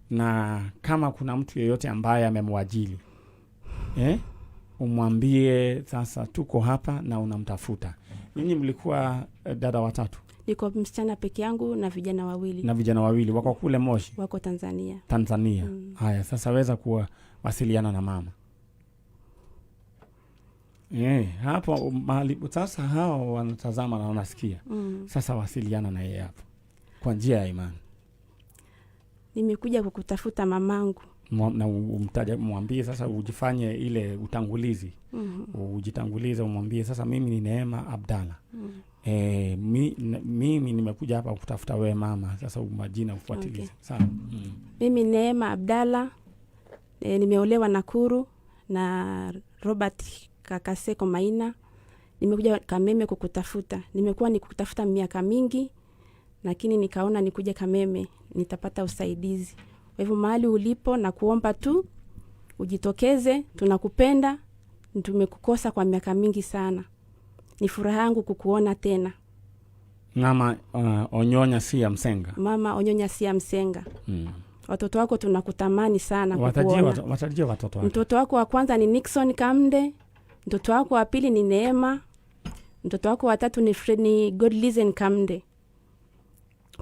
Na kama kuna mtu yeyote ambaye amemwajili, umwambie sasa tuko hapa na unamtafuta. Ninyi mlikuwa dada watatu? Niko msichana peke yangu na vijana wawili. Na vijana wawili wako kule Moshi? Wako Tanzania. Tanzania. Haya, sasa weza kuwasiliana na mama. Hapo mahali sasa hao wanatazama na wanasikia. Sasa wasiliana na yeye hapo kwa njia ya imani. Nimekuja kukutafuta mamangu. Na mwambie sasa ujifanye ile utangulizi. Ujitangulize umwambie sasa mimi ni Neema Abdalla. Mimi nimekuja hapa kutafuta wewe mama. Sasa majina ufuatilize. Okay. Sawa. Mimi Neema Abdalla, nimeolewa Nakuru na Robert Kakaseko Maina. Nimekuja Kameme kukutafuta. Nimekuwa nikutafuta miaka mingi, lakini nikaona nikuje Kameme nitapata usaidizi. Kwa hivyo mahali ulipo na kuomba tu ujitokeze, tunakupenda, tumekukosa kwa miaka mingi sana. Ni furaha yangu kukuona tena. Mama Onyonya si ya msenga. Mama Onyonya si ya msenga. Watoto wako tunakutamani sana kukuona. Watajia watoto wako. Mtoto wako wa kwanza ni Nixon Kamde, mtoto wako wa pili ni Neema, mtoto wako wa tatu ni Godlizen Kamde.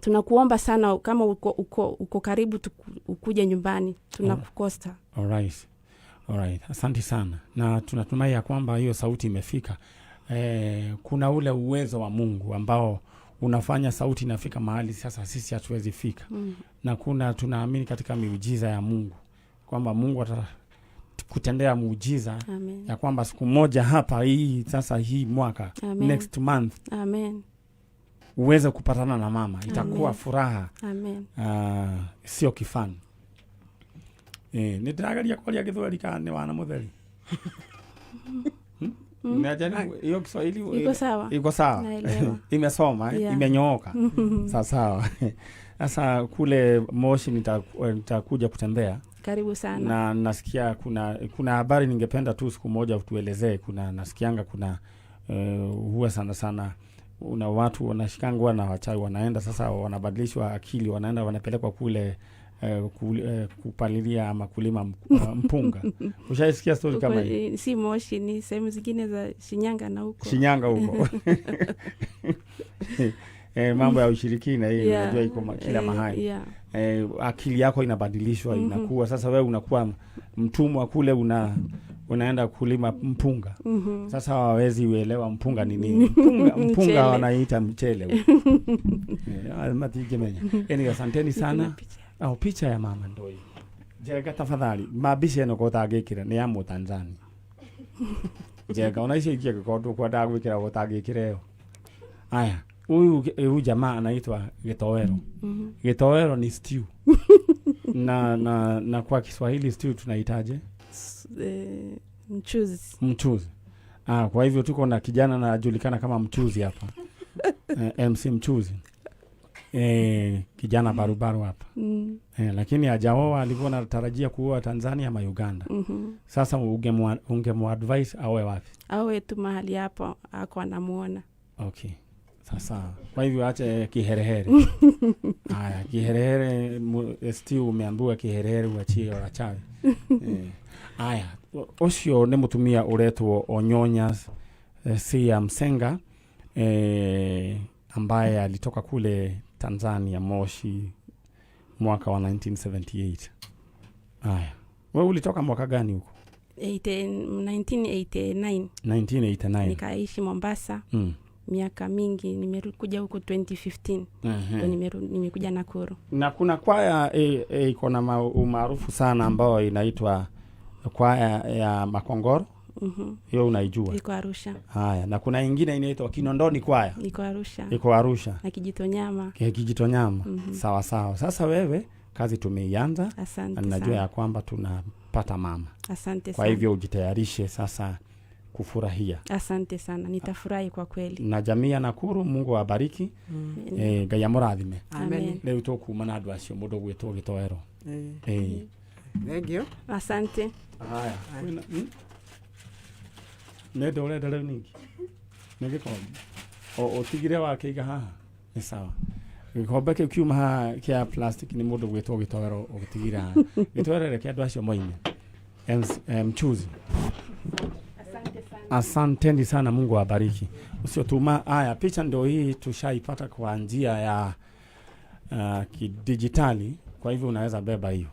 Tunakuomba sana kama uko karibu ukuje nyumbani, tunakukosa. Alright. Asante sana. Na tunatumai ya kwamba hiyo sauti imefika. Kuna ule uwezo wa Mungu ambao unafanya sauti inafika mahali sasa sisi hatuwezi fika. Na tunaamini katika miujiza ya Mungu kwamba Mungu atakutendea muujiza. Amen. Ya kwamba siku moja hapa hii mwaka, Amen. Next month. Amen. Uweze kupatana na mama. Itakuwa furaha. Amen. Sio kifani. Nitagaria kwalia Githweri kana wana mutheri. Najaribu hiyo Kiswahili iko sawa. Iko sawa. Imesoma, imenyooka. Sawa. Sasa kule Moshi nitakuja kutembea. Karibu sana. Na nasikia kuna habari ningependa tu siku moja utuelezee. Nasikianga huwa sana una watu wanashikangwa na wachawi wanaenda sasa wanabadilishwa akili, wanaenda wanapelekwa kule kupalilia ama kulima mpunga. Ushaisikia story kama hii? Si Moshi, ni sehemu zingine za Shinyanga na huko. Shinyanga huko. Mambo ya ushirikina hii unajua iko kila mahali. Akili yako inabadilishwa, inakuwa sasa wewe unakuwa mtumwa kule, unaenda kulima mpunga. Sasa hawawezi uelewa mpunga ni nini. Mpunga wanaita mchele. Matikimenya. Asanteni sana. Picha ya mama ndio hii. Jega tafadhali, mabishi eno kotagikira ni ya Tanzania. Jega unaishi ikia kwa kotagikira kotagikira. Aya, huyu jamaa anaitwa Gitowero. Gitowero ni stew. na kwa Kiswahili stew tunaitaje? Mchuzi. Kwa hivyo tuko na kijana anajulikana kama mchuzi hapa. MC Mchuzi. Kijana barubaru hapa. Lakini hajaoa, alikuwa anatarajia kuoa Tanzania ama Uganda. Sasa ungemuadvise awe wapi? Awe tu mahali hapo ako anamuona. Okay. Sasa kwa hivyo ache kiherehere. Haya, kiherehere stew umeambiwa kiherehere uachie wachawi. Haya, osio ni mutumia uretwo Onyonya Sia Msenga ambaye alitoka kule Tanzania Moshi mwaka wa 1978. Haya. Wewe ulitoka mwaka gani huko? 1989. 1989. Nikaishi Mombasa. Miaka mingi, nimekuja huko 2015. Nimekuja Nakuru. Na kuna kwaya iko na umaarufu sana ambao inaitwa kwaya ya Makongoro. Hiyo unaijua? Iko Arusha. Haya, na kuna nyingine inaitwa Kinondoni kwaya. Iko Arusha. Na Kijitonyama. Kijitonyama. Sawa sawa. Sasa wewe kazi tumeianza. Asante. Najua ya kwamba tunapata mama. Asante sana. Kwa hivyo ujitayarishe sasa kufurahia. Asante sana. Nitafurahi kwa kweli. Na jamii ya Nakuru, Mungu awabariki. Ngai amurathime. Amen. Leo tukuma na andu acio mundu gwitwo Gitowero. Thank you. Asante. Haya. Nende urenda rĩu ningĩ nĩ gĩkombe ũtigire wakĩiga haha nĩ sawa. Gĩkombe kĩu kiuma haha kĩa plastic nĩ mũndũ gwĩtwo Gitowero ũgĩtigire haha. Gitowero reke andũ acio moime. Mchuzi. Asanteni sana, Mungu awabariki. Usiotuma. Haya, picha ndio hii tushaipata kwa njia ya kidijitali, kwa hivyo unaweza beba hiyo.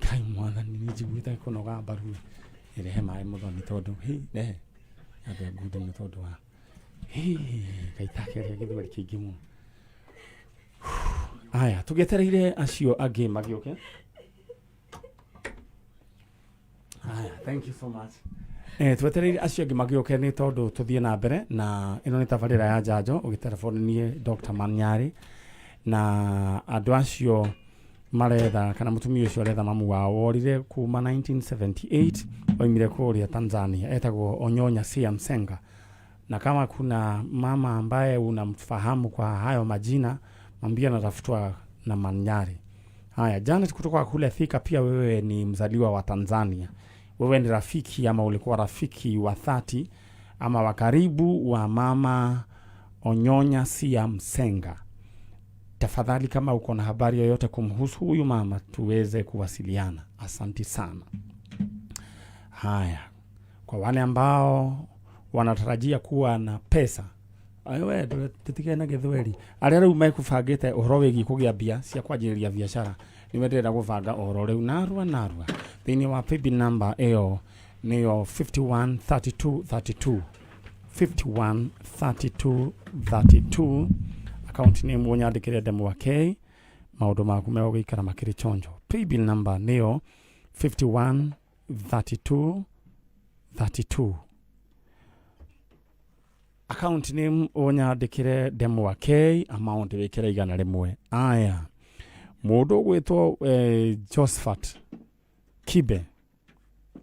Kai mwana nijiguita kunoga baru. Ile hema muthoni tondu ne abe gudu ni tondu wa kaitake githwari kingi mu. Aya, tugetereire acio agi magioke. Aya, thank you so much. Twetereire acio agi magioke ni tondu tuthie na mbere, na ino ni tabarira ya Njanjo ugitelefoni Dr. Nyari, na andu acio maretha kana mutumia ucio aretha mamu wao worire kuma 1978 oimire kuria Tanzania, etagwo Onyonya Sia Msenga. Na kama kuna mama ambaye unamfahamu kwa hayo majina, mwambie anatafutwa na Nyari. Haya, Janet kutoka kule Thika, pia wewe ni mzaliwa wa Tanzania. Wewe ni rafiki ama ulikuwa rafiki wa 30 ama wa karibu wa mama Onyonya Sia Msenga. Tafadhali kama uko na habari yoyote kumhusu huyu mama tuweze kuwasiliana. Asante sana. Haya, kwa wale ambao wanatarajia kuwa na pesa, ayo tutikene na githweri arĩa rĩu mekubangĩte ũhoro wĩgiĩ kũgĩa mbia cia kwanjĩrĩria biacara, nĩmenderera gũbanga ũhoro rĩu narua thĩinĩ wa paybill number ĩyo nĩyo 513232 513232. Account name wonyandĩkĩre demo wa K, maũndũ maku megũgĩikara makĩrĩ chonjo. Paybill number nĩyo 513232. Account name wonyandĩkĩre demo wa K, amount wĩkĩre 100. Aya, mũndũ gwĩtwo Josephat Kibe.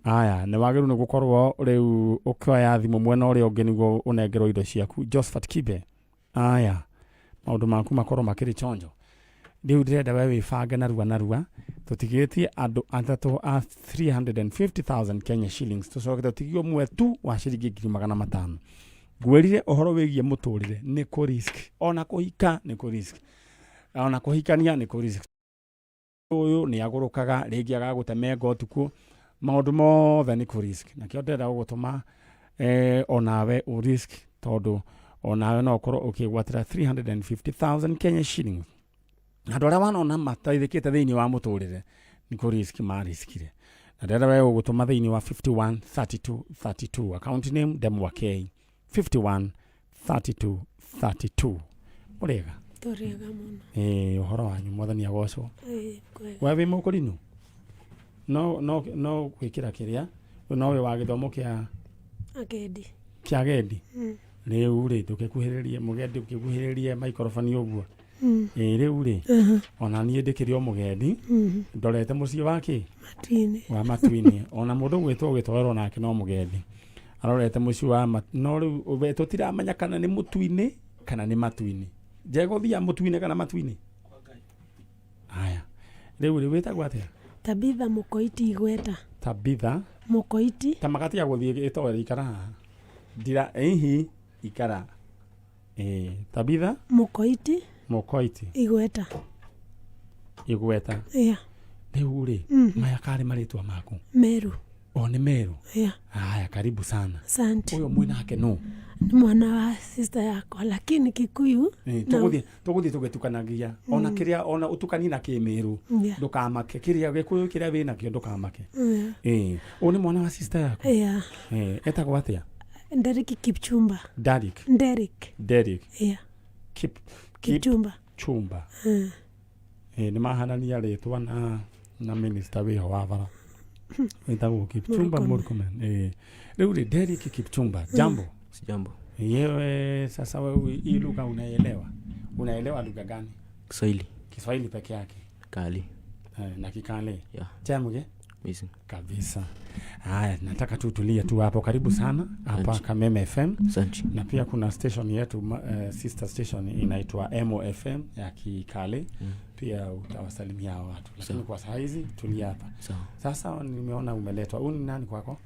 Aya, nĩ wagĩrĩirwo nĩ gũkorwo rĩu ũkĩoya thimũ mwena ũrĩa ũngĩ nĩguo ũnengerwo indo ciaku. Josephat Kibe. Aya, maũndũ maku makorwo makĩrĩ chonjo. Rĩu ndĩrenda wewe wĩbange narua tũtigĩtie andũ atatũ a 350,000 Kenya shillings. Tũcoke tũtigio mwe tu wa ciringi 500,000. Ngwĩrire ũhoro wĩgiĩ mũtũrĩre nĩ kũ risk, ona kũhika nĩ kũ risk, ona kũhikania nĩ kũ risk. uyu ni agurukaga ringi agaguteme utuku maundu mothe ni ku risk na kio ndenda gugutuma onawe u risk tondu onawe no korwo ukigwatira 350,000 Kenya shillings andu aria wanona mataithikite thiini wa muturire ni ku risk ma riskire na ndenda we gugutuma thiini wa 513232 account name Demwakei 513232 urega Toriega muno. Uhoro wanyu mwathani agocwo. Kwega. Wewe mukurinu. No gwikira kiria no we wa githomo kia Agendi. Kia gendi. Riu ri tukikuhiririe mugendi ukikuhiririe microphone uguo. Riu ri ona nie ndikirio mugendi ndorete mucie wake Matwini. Wa Matwini ona mundu gwitwo gitwaro nake no mugendi arorete mucie wa no riu ubeto tiramenya kana ni Mutwini kana ni Matwini. Jego thia Mutwini kana Matwini. Haya. Riu wetagwo atia? Tabitha Mukoiti Igweta. Tabitha Mukoiti. Tamakati ya guthie itore ikara. Dira ehi ikara. Tabitha Mukoiti. Mukoiti Igweta. Igweta. Yeah. Riu ri maya kare maritwa maku. Meru. Ni Meru. Yeah. Haya karibu sana. Asante. Uyo mwinake no. Ni mwana wa sister yako lakini Kikuyu tuguthie tugetukanagia ona kiria ona utukani na Kimeru ndukamake kiria Gikuyu kiria wina kio ndukamake uni mwana wa sister yako etagwo atia? Derek Kipchumba. Derek yeah. Kipchumba ni mahanania ritwa na minister wiho wa bara etagwo Kipchumba Murkomen riu ri Derek Kipchumba jambo. Sijambo. Yewe sasa wewe hii lugha unaelewa? Unaelewa lugha gani? Kiswahili peke yake. Kali. Na Kikale. Yeah. Chamuge? Missing. Kabisa. Haya, nataka tutulie tu hapo. Karibu sana hapa Kameme FM. Asante. Na pia kuna station yetu sister station inaitwa Mo FM ya Kikale. Pia utawasalimia watu. Lakini kwa saa hizi tulia hapa. Sasa nimeona umeletwa. Huyu ni nani kwako?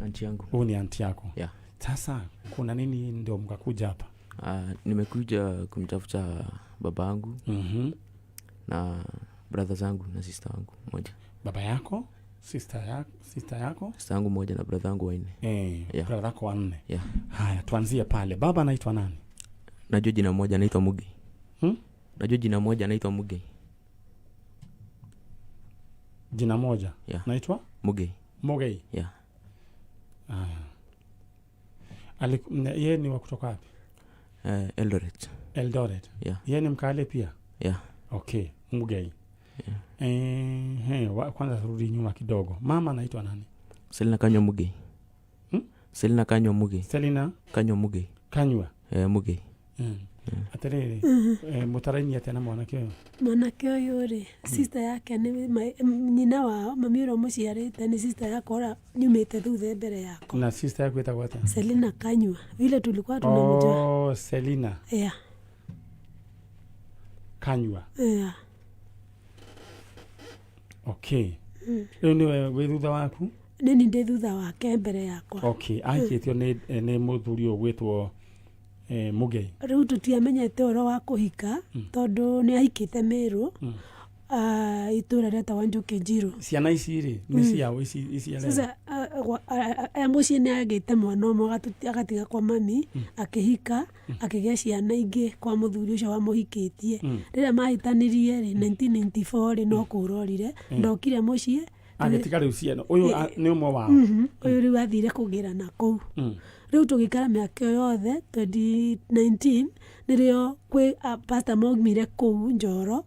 Aunti yangu. Huyu ni aunti yako. Yeah. Sasa kuna nini ndio mkakuja hapa? Nimekuja kumtafuta baba yangu na brother zangu na sister yangu moja. Baba yako, sister yako? Sister yangu moja na brother yangu wanne. Yeah. Brother yako wanne. Yeah. Haya, tuanzie pale. Baba anaitwa nani? Najua jina moja anaitwa Muge. Najua jina moja anaitwa Muge. Jina moja? Yeah. Naitwa? Muge. Yeah. Yeye ni wa kutoka wapi? Eldoret. Yeah. Yeye ni Mkale pia? Yeah. Okay, Mugei. Yeah. Kwanza rudi nyuma kidogo. Mama anaitwa nani? Selina Kanywa Muge. Selina Kanywa Muge. Selina Kanywa Muge. Kanywa Muge. Aterere mutaraini atena mwanake uyu ri sister yake ni nyina wao mami ura muciarite ni sister yako ora nyumite thuthe mbere yako. Na sister yako etagwo atia? Selina Kanywa vile tulikuwa tunamjua. Selina. Yeah. Kanywa. Yeah. Okay. Ni we thutha waku? Nini ndi thutha wake mbere yakwa. Okay, aikitio ni muthuri ogwitwo Muge. Riu tutiamenyete oro wa kuhika tondu ni ahikite Meru. Itura reta Wanjuki Njiro. Ciana ici ri ni ciao ici ale. Sasa muciĩ nĩ agĩte mwana ũmwe agatiga kwa mami akĩhika akĩgĩa ciana ingĩ kwa mũthuri ũcio wamũhikĩtie. Rĩrĩa mahitanirie rĩ 1994 rĩ no kũrorire ndokire mũciĩ agĩtiga rĩu ciana ũyũ nĩ ũmwe wao. Ũyũ rĩu athire kũgĩra na kũu. Riu tugikara miaka yothe 2019 nirio kwi pastor mogmire kuu Njoro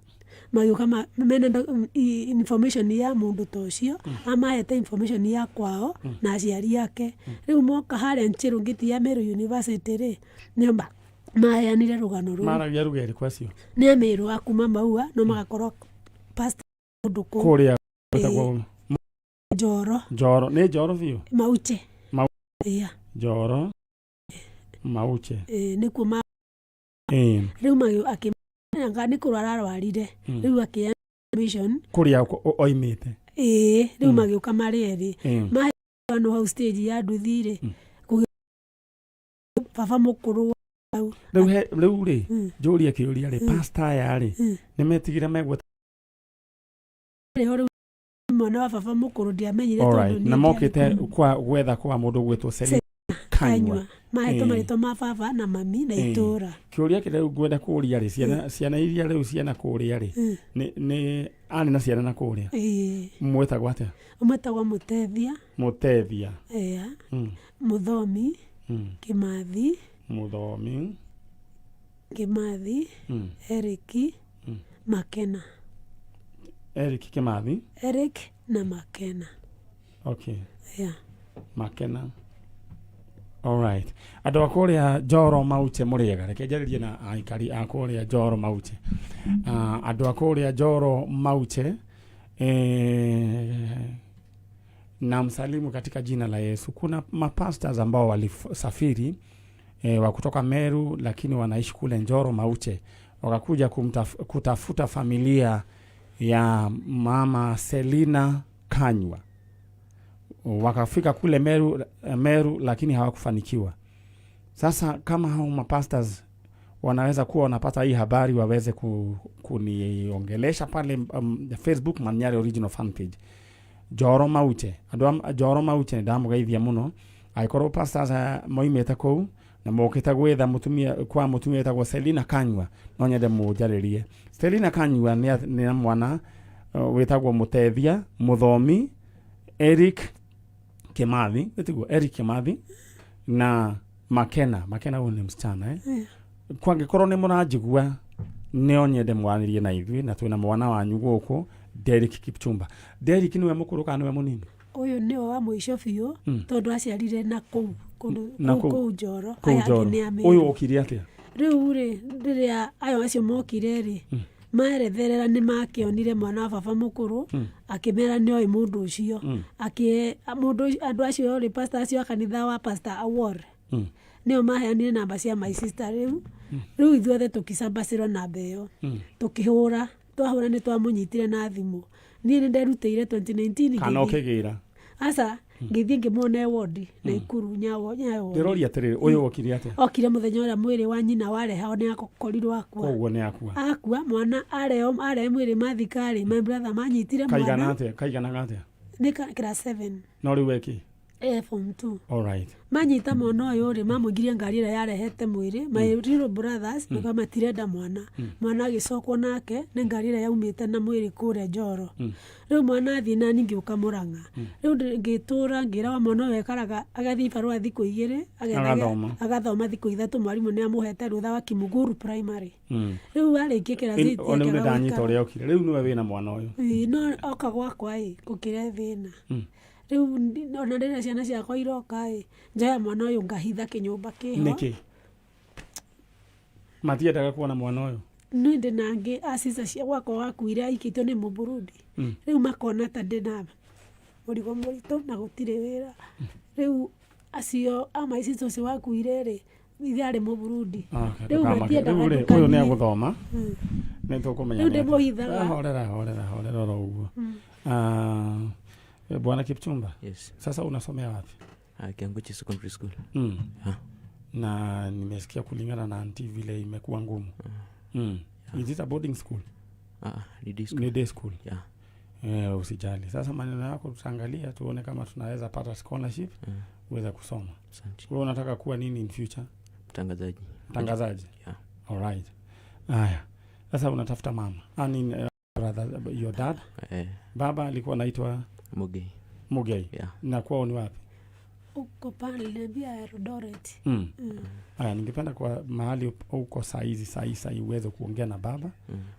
magioka mena information ya mundu tocio amahete information ya kwao na aciari yake. Riu moka haria Nchiru ngiti ya Meru University ri niomba mayanire rugano ru maragia rugeri kwacio ni Ameru akuma maua no magakorwo pastor mundu kuu kuria betagwo Njoro ni Njoro biu Mauche. Yeah. Njoro Mauche. Nikuo ma riu magio akimanga ni kurara arwarire riu akia mission kuria oimite riu magioka mari eri mahano house stage ya nduthire baba mukuru riu ri njuria kiuria ri pastor ya ri nimetigire megwe rĩho mwana wa baba mũkũrũ ndiamenyire tondũ na mokĩte kwa gwetha kwa mũndũ gwĩtwo Selina Kanywa mahetwo marĩtwa ma baba na mami na itũra. Kĩũria kĩrĩa ngwenda kũũria rĩ, ciana iria rĩu ciana kũũria rĩ, nĩ arĩ na ciana na kũũria mwĩtagwo atĩa? Ũmwĩtagwo Mũtethia Mũthomi Kĩmathi Eriki Makena. Eric Kimathi? Eric na Makena. Okay. Yeah. Makena. All right. Andũ a kũrĩa Njoro Mauche mũrĩega. Reke njarĩrie na aikari a kũrĩa Njoro Mauche. Andũ a kũrĩa Njoro Mauche na msalimu katika jina la Yesu. Kuna mapastors ambao walisafiri wa kutoka Meru lakini wanaishi kule Njoro Mauche. Wakakuja kutafuta familia ya mama Selina Kanywa. Wakafika kule Meru lakini hawakufanikiwa. Sasa kama hao mapastors wanaweza kuwa wanapata hii habari, waweze kuniongelesha pale Facebook Nyari original fan page. Njoro Mauche. Njoro Mauche ndamugeithia muno. Aikoro pastors moimete kou na mokita gwetha mutumia etagwo Selina Kanywa, no nyende mujaririe. Selina Kanywa ni mwana wetagwo Mũtethia Mũthomi Eric Kimathi, Eric Kimathi na Makena huyu ni msichana Kwa ngĩkorwo nĩ mũranjigua nĩo nyende mwanĩrie na ithuĩ, na twĩna mwana wanyu gũkũ Derek Kipchumba. Derek niwe mũkũrũ kana niwe mũnini? Ũyũ nĩwe wa mũico biũ tondũ aciarire na kũu Njoro. Ũyũ okire atĩa? Rĩu rĩrĩa ayo acio mokire rĩ, maretherera nĩ makĩonire mwana wa baba mũkũrũ akĩmera nĩoĩ mũndũ ũcio. Andũ acio rĩ, pastor acio a kanitha wa Pastor Awor nĩo maheanire namba cia my sister. Rĩu ithuothe tũkĩcambacĩrwo namba ĩyo, tũkĩhũra nĩ twamũnyitire na thimũ. Niĩ nĩ nderutĩire 2019 kana ũkĩgĩra asa ngĩthiĩ ngĩmwona wodi na ikuru nyawo. Ndĩroria atĩrĩrĩ, ũyũ okire atĩa? Okire mũthenya ũrĩa mwĩrĩ wa nyina warehao nĩ akokorirwo akua. Koguo nĩ akua mwana arehe mwĩrĩ mathikarĩ, my brother manyitire mwana. Kaiganaga atĩa? Nĩ class 7. No rĩu eki? Form 2. All right. Manyita mwana ũyũ rĩ, mamũingĩria ngari ĩrĩa yarehete mwĩrĩ. My little brothers nĩguo matirenda mwana. Mwana agĩcokwo nake nĩ ngari ĩrĩa yaumĩte na mwĩrĩ kũrĩa Njoro. Rĩu mwana athiĩ na ningĩ ũka Mũrang'a. Rĩu ngĩtũra ngĩra wa mwana ũyũ ekaraga agathiĩ barũa thikũ 2 agathoma thikũ 3. Mwarimũ nĩ amũhete rũtha wa Kimuguru primary. Rĩu arĩkia kĩrathi one nĩ ndanyita ũrĩa okire. Rĩu niwe wĩna mwana ũyũ? No oka gwakwa gũkĩre thĩna. Rĩu ona rĩrĩa ciana ciakwa iroka njoya mwana ũyũ ngahitha kĩnyũmba kĩho. Nĩkĩ? Matiendaga kuona mwana ũyũ? Nĩ ndĩnangĩ asica cia gwakwa wakuire aikĩtio nĩ Mũburundi. Rĩu makona ta ndĩna mũrigo mũritũ na gũtirĩ wĩra. Rĩu acio ama isico cio wakuire rĩ, ithiarĩ Mũburundi. Rĩu matiendaga ũyũ nĩ agũthoma. Nĩ tũkũmenya. Rĩu ndĩmũhithaga. Horera ũguo. Bwana Kipchumba. Yes. Sasa unasomea wapi? Kianguchi Secondary School. Na nimesikia kulingana na auntie vile imekuwa ngumu. Is it a boarding school? Ni day school. Ni day school. Yeah. Usijali. Sasa maneno yako tutaangalia tuone kama tunaweza pata scholarship uweze kusoma. Wewe unataka kuwa nini in future? Mtangazaji. Yeah. All right. Haya. Sasa unatafuta mama. Brother, your dad? Baba alikuwa anaitwa Mugei. Yeah. Na kwao ni wapi? Uko pale niambia Eldoret. Haya, ningependa kwa mahali uko saizi uweze kuongea na baba.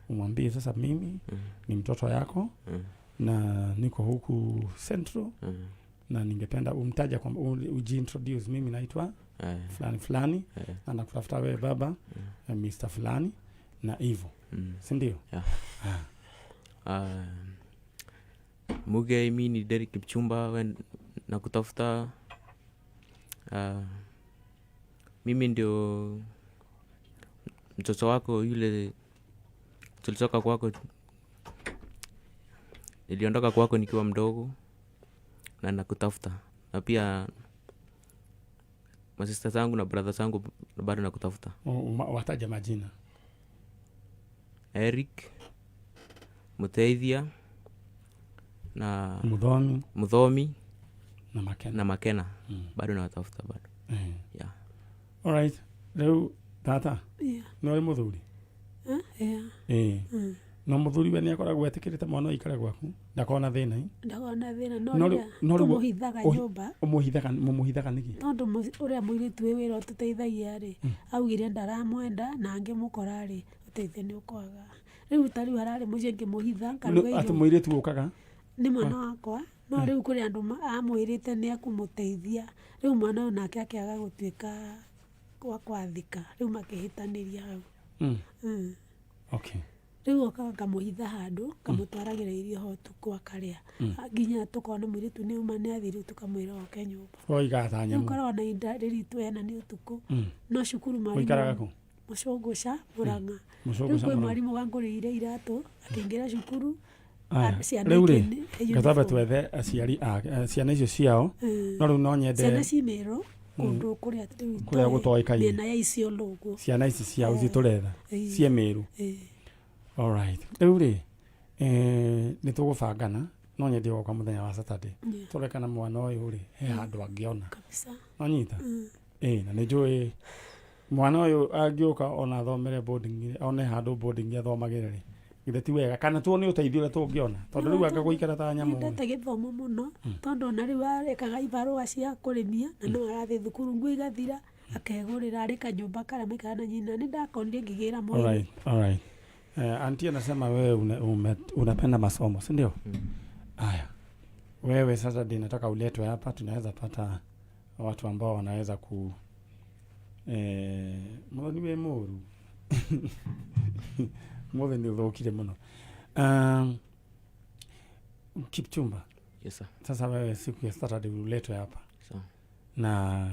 Umwambie sasa mimi ni mtoto yako na niko huku Central na ningependa umtaja kwa ujiintroduce, mimi naitwa fulani na nakutafuta wewe baba Mr. fulani na hivyo. Si ndio? Mugei, mimi ni Derek Kipchumba na kutafuta. Mimi ndio mtoto wako yule tulitoka kwako. Niliondoka kwako nikiwa mdogo na nakutafuta. Na pia masista zangu na brother zangu bado nakutafuta. Wataja majina. Eric, Mũtethia, na Muthomi na Makena bado nawatafuta bado. Yeah. Alright. Leo tata. No muthuri. No muthuri we ni akoragwo etikirite mwana ikare gwaku ndakona thina no kumuhithaga nyumba umuhithaga niki tondu uria muiritu wira tuteithagia ri augire ndaramwenda na ngimukora ri uteithio ni ukwaga riu tari harari mucie ngimuhitha karuga atu muiritu ukaga ni mwana wakwa no riu kuri andu amwirite ni akumuteithia riu mwana nake akiaga gutuika kwathika riu makihitaniria hau. Okay. Riu okamuhitha handu kamutwaragira irio ho tuku akaria nginya tukona mwiritu ni uma ni athiri tukamwira oke nyumba oigatha nyamu ukora na inda riritu ena ni utuku no shukuru mwalimu oikaragako mucungusha Murang'a riu mwalimu wangurire iratu akingira shukuru riu ri gataba twethe aciari ciana icio ciao no riu no nyende ciana cimero kundu kuria gutoikaine na ya icio lugu ciana ici ciao cituretha cie miru. Alright. Riu ri ni tugubangana no nyende goka muthenya wa Saturday turekana mwana uyu ri he handu angiona kabisa anyita na ni njui mwana uyu angioka ona thomere boarding one handu boarding athomagire ri githe ti wega kana tu ni uteithio tungiona tondu riu akaguikara ta nyamu ndete githomo muno tondu na riu arekaga ibarua cia kurimia na no arathi thukuru ngui igathira akegurira ari kanyumba kara mikana na nyina ni ndakonire ngigira moyo. Alright. Auntie anasema wewe unapenda masomo, si ndio? Haya. Wewe sasa nataka uletwe hapa, tunaweza pata watu ambao wanaweza ku niwe moru. Mwe ni dhokile mno. Kipchumba. Yes sir. Sasa wewe siku ya Saturday uletwe hapa. Sawa. Na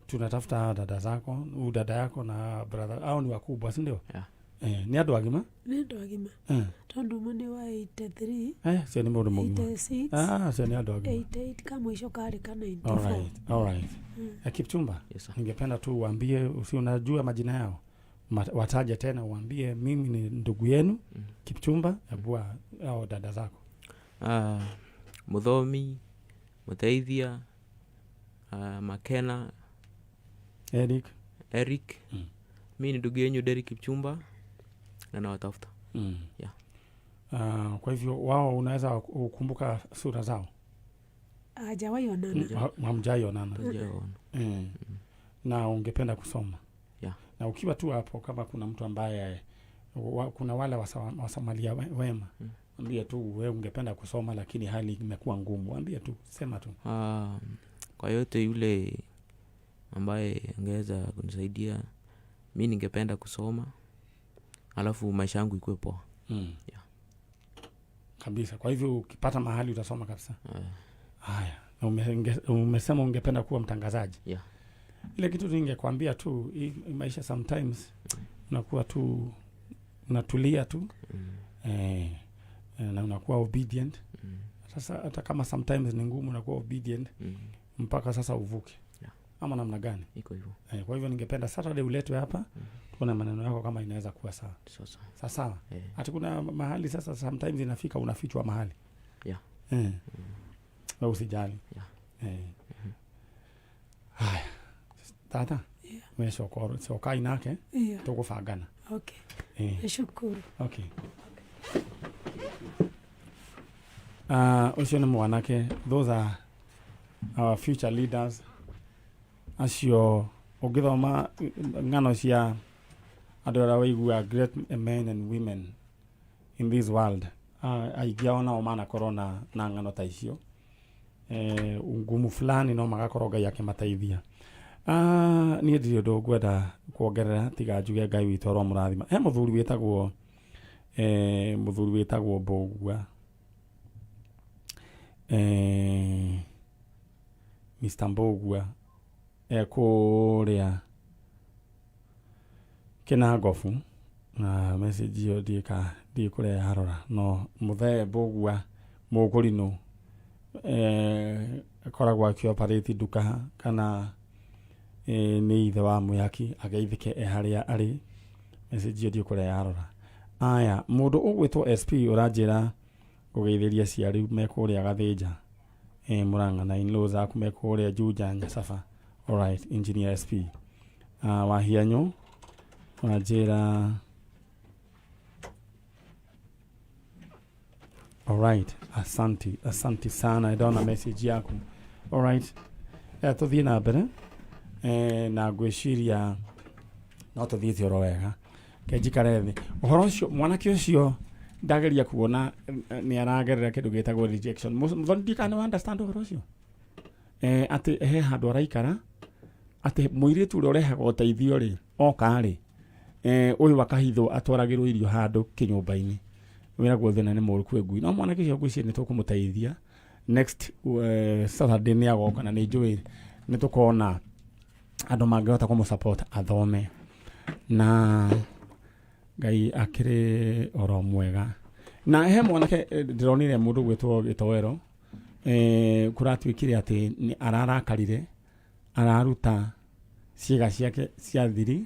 tunatafuta dada zako, dada yako na brother au ni wakubwa, si ndio? Yeah. Ni andu agima? Ni andu agima. Tondu mune wa 83. Cio ni mundu mugima. 86. Cio ni andu agima. 88 kama isho kari kana 94. Alright. Kipchumba. Yes sir. Ningependa tu uambie unajua majina yao. Wataje tena uambie mimi ni ndugu yenu Kipchumba abua au dada zako. Muthomi, Muteithia, Makena, Eric. Mimi ni ndugu yenu Derek Kipchumba na nawatafuta. Yeah. Kwa hivyo wao unaweza kukumbuka sura zao? Hajawahi onana. Hamjawahi onana. Na ungependa kusoma? Yeah. Na ukiwa tu hapo kama kuna mtu ambaye kuna wale wasamalia wema, ambia tu wewe ungependa kusoma lakini hali imekuwa ngumu, ambia tu, sema tu. Kwa yote yule ambaye angeweza kunisaidia, mimi ningependa kusoma alafu maisha yangu ikuwe poa. Yeah. Kabisa. Kwa hivyo ukipata mahali utasoma kabisa. Haya. Na umesema ungependa kuwa mtangazaji. Yeah. Ile kitu ningekwambia tu, maisha sometimes unakuwa tu unatulia tu. Na unakuwa obedient. Sasa hata kama sometimes ni ngumu unakuwa obedient mpaka sasa uvuke. Yeah. Ama namna gani? Iko hivyo. Kwa hivyo ningependa Saturday uletwe hapa. Tuone maneno yako kama inaweza kuwa sawa. Sawa. Hata kuna mahali sasa sometimes inafika unafichwa mahali. Yeah. Wewe usijali. Yeah. Haya. Tata. Yeah. Wewe soka inake. Yeah. Tukufagana. Okay. Nashukuru. Okay. Usione mwanake, those are our future leaders. Acio ogithoma ngano cia adora waigua great men and women in this world. Aigia ona o mana corona na ngano ta icio. Ungumu fulani no magakoroga yake mataithia. Ni ndio ndogwenda kuongerera tiga njuge Ngai witũ ro mũrathima. He muthuri wetagwo Mbogua. Mr. Mbogua kuria Kinagofu na message yo di kure harora no muthe Mbogua mukurino koragwo akioperate duka kana ni ithe wa Muyaki ageithike haria ari message yo di kure harora. Aya mundu ugwitwo SP uranjira kugeithiria ciari mekuria Gathĩnja Murang'a na in-laws aku mekuria Juja Nyasafa. Alright, Engineer SP Wahianyo Wajira. Alright, asante sana. Ndona message yaku. Alright, tuthie na mbere na gwiciria no tuthiite oro wega kenjikare thi uhoro ucio mwanake ucio ndageria kuona ni aragerera kindu gitagwo rejection. Muthoni kana understand uhoro ucio ati he handu araikara ati muiritu uri urehaga uteithio ri oka ri uyu wakahitho atwaragirwo irio handu kinyumba-ini wira guothena ni muru kwegui no mwanake ucio gwicire ni tukumuteithia next Saturday ni agoka na ni njui ni tukona andu mangihota kumusupport athome na Ngai akire oro mwega na he mwanake ndironire mundu gwitwo Gitowero kuratwikire ati ni ararakarire araruta ciega ciake cia thiri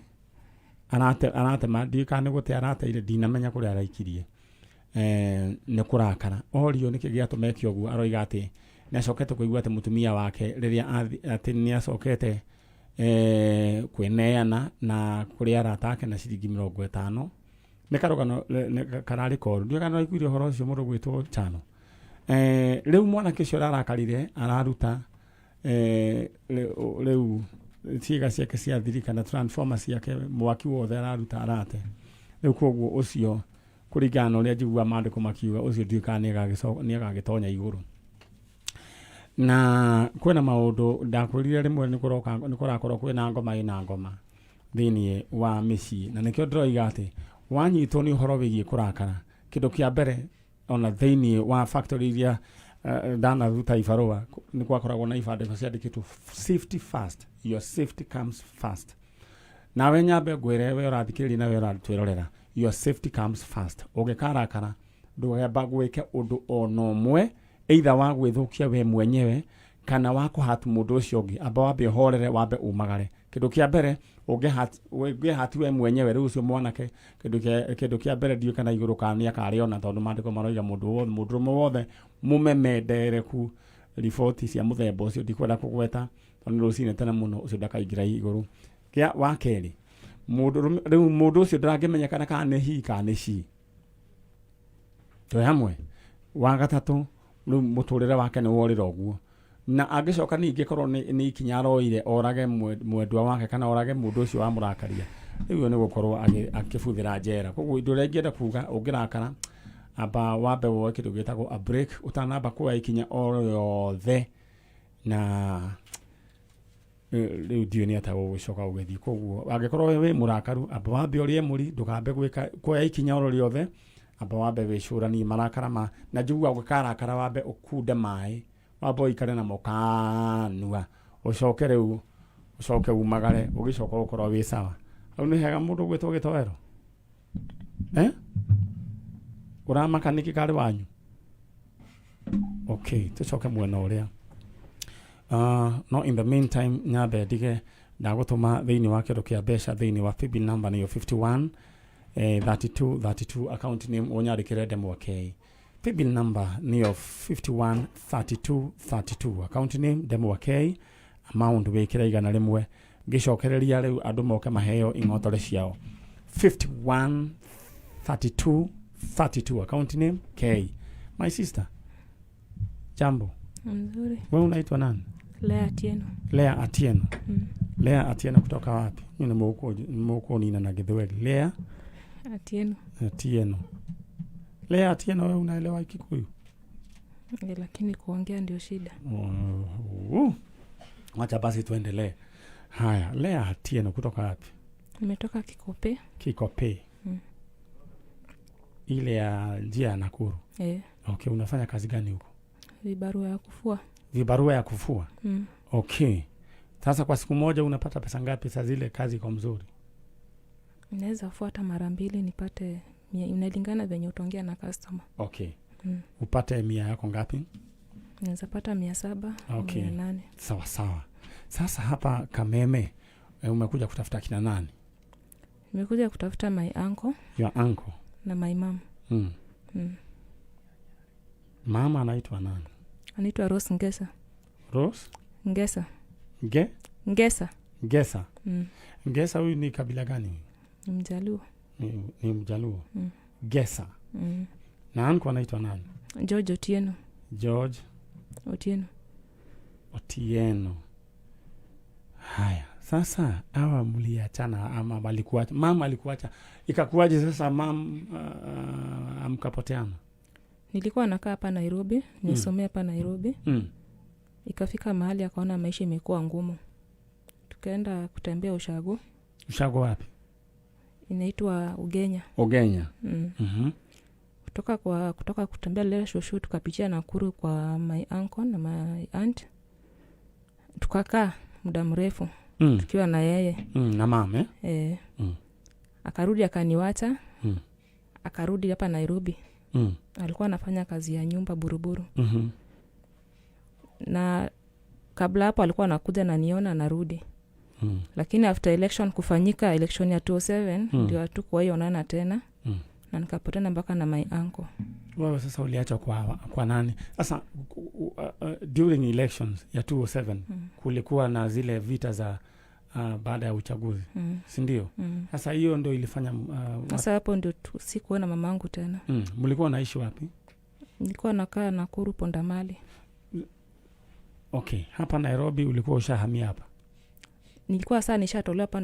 arate mandi kana gute arateire dinamenya kuri araikirie ne kurakara orio niki giatumeke ogu aroiga ati ni acokete kuigua ati mutumia wake riria ati ni acokete kweneana na kuri aratake na ciringi 50 ne karogano karari koru ndio kana ikuire horo cio mundu gwitwo Chano riu mwana kicio rarakarire araruta riu ciega ciake cia thiri kana transformers yake mwaki wothe araruta arate riu koguo ucio kuringana uria njigua mandiko makiuga ucio ndikane ni agagitonya iguru na kwena maundu ndakurire rimwe ni kurakorwo kwena ngoma ina ngoma thini wa mici na nikio ndiroiga ati wanyitwo ni uhoro wigie kurakara kindu kia mbere ona thini wa factory iria dana ruta ifarua ni kwakoragwo na ibandiko ciandikitwo safety first. Your safety comes first. Nawe nyambe ngwire urathikiriria nawe uratwirorera your safety comes first. Ugikarakara ndugeba gwike undu onomwe either wa gwithukia we mwenyewe kana wa kuhatu mundu ucio ungi amba wambe horere wambe umagare kindu kia mbere ungehati we mwenyewe riu ucio mwanake kindu kia mbere ndio kana iguru kana akariona tondu mandiko maroiga mundu wothe mumemendereku riboti cia muthemba ucio ndikwenda kugweta tondu rucine tena muno ucio ndakaigira iguru kia wa keri mundu ucio ndarangimenya kana ni hi kana ni ci to hamwe wa gatatu muturire wake ni worira oguo na angicoka ningi korwo ni ikinya roire orage mwendwa wake kana orage mundu ucio wa murakaria riu ni gukorwo akibuthira njera koguo ndure ngienda kuga ungirakara aba wambe woe kindu gitagwo a break utanamba kuoya ikinya oro yothe na riu ndio ni atago gucoka ugethi koguo angikorwo we murakaru aba wambe orie muri ndukambe gwika kuoya ikinya oro yothe aba wambe wicurani marakara ma na njugua gukarakara wambe ukude mai wambe ikare na mokanua ucoke riu ucoke umagare ugicoka ukorwo wi sawa au ni hega mundu gwitwo Gitowero uramaka niki kari wanyu okay tucoke mwena uria no in the meantime nyabe dige ndagutuma thini wa kindu kia besha thini wa FIB number ni 51 32 account name onyarikire demo okay FIB number ni 51 32 account name demo okay amount wikira igana rimwe ngicokereria riu andu moke maheo ingotore ciao 51 32 account name K. My sister jambo mzuri wewe unaitwa nani? Lea Atieno Lea Atieno kutoka wapi? Mimi ni moko nina na Githweli. Lea Atieno Lea Atieno wewe unaelewa Kikuyu? Lakini kuongea ndio shida. Acha basi tuendelee. Haya, Lea Atieno kutoka wapi? Nimetoka Kikope. Ile ya njia ya Nakuru. Okay, unafanya kazi gani huko? Vibarua ya kufua. Okay. Sasa kwa siku moja unapata pesa ngapi saa zile kazi kwa mzuri? Naweza fuata mara 2 nipate inalingana venye utaongea na customer. Okay. Upate 100 yako ngapi? Naweza pata 700, okay. 800. Sawa. Sasa hapa Kameme umekuja kutafuta kina nani? Nimekuja kutafuta my uncle. Your uncle? Na my mom. Mama anaitwa nani? Anaitwa Rose Ngesa. Rose Ngesa. Ngesa. Ngesa. Ngesa huyu ni kabila gani? Ni Mjaluo. Ni Mjaluo. Ngesa. Na anko anaitwa nani? George Otieno. George Otieno. Haya, sasa hawa mliachana ama walikuacha? Mama alikuacha. Ikakuwaje sasa amkapoteana? Nilikuwa nakaa hapa Nairobi, nisomea hapa Nairobi. Ikafika mahali akaona maisha imekuwa ngumu. Tukaenda kutembea ushago. Ushago wapi? Inaitwa Ugenya. Ugenya. Kutoka kutembea leo shoshu tukapitia Nakuru kwa my uncle na my aunt. Tukakaa muda mrefu tukiwa na yeye. Na mama akarudi akaniwacha. Akarudi hapa Nairobi. Alikuwa anafanya kazi ya nyumba Buruburu. Na kabla hapo alikuwa anakuja na niona narudi. Lakini after election kufanyika, election ya 2007 ndio hatukuwahi onana tena. Na nikapotana mpaka na my uncle. Wewe sasa uliacha kwa nani? Sasa during elections ya 2007 kulikuwa na zile vita za baada ya uchaguzi. Si ndio? Sasa hiyo ndio ilifanya sasa hapo ndio sikuona mamangu tena. Mlikuwa naishi wapi? Nilikuwa nakaa Nakuru Pondamali. Okay, hapa Nairobi ulikuwa ushahamia hapa? Nilikuwa saa nishatolewa hapa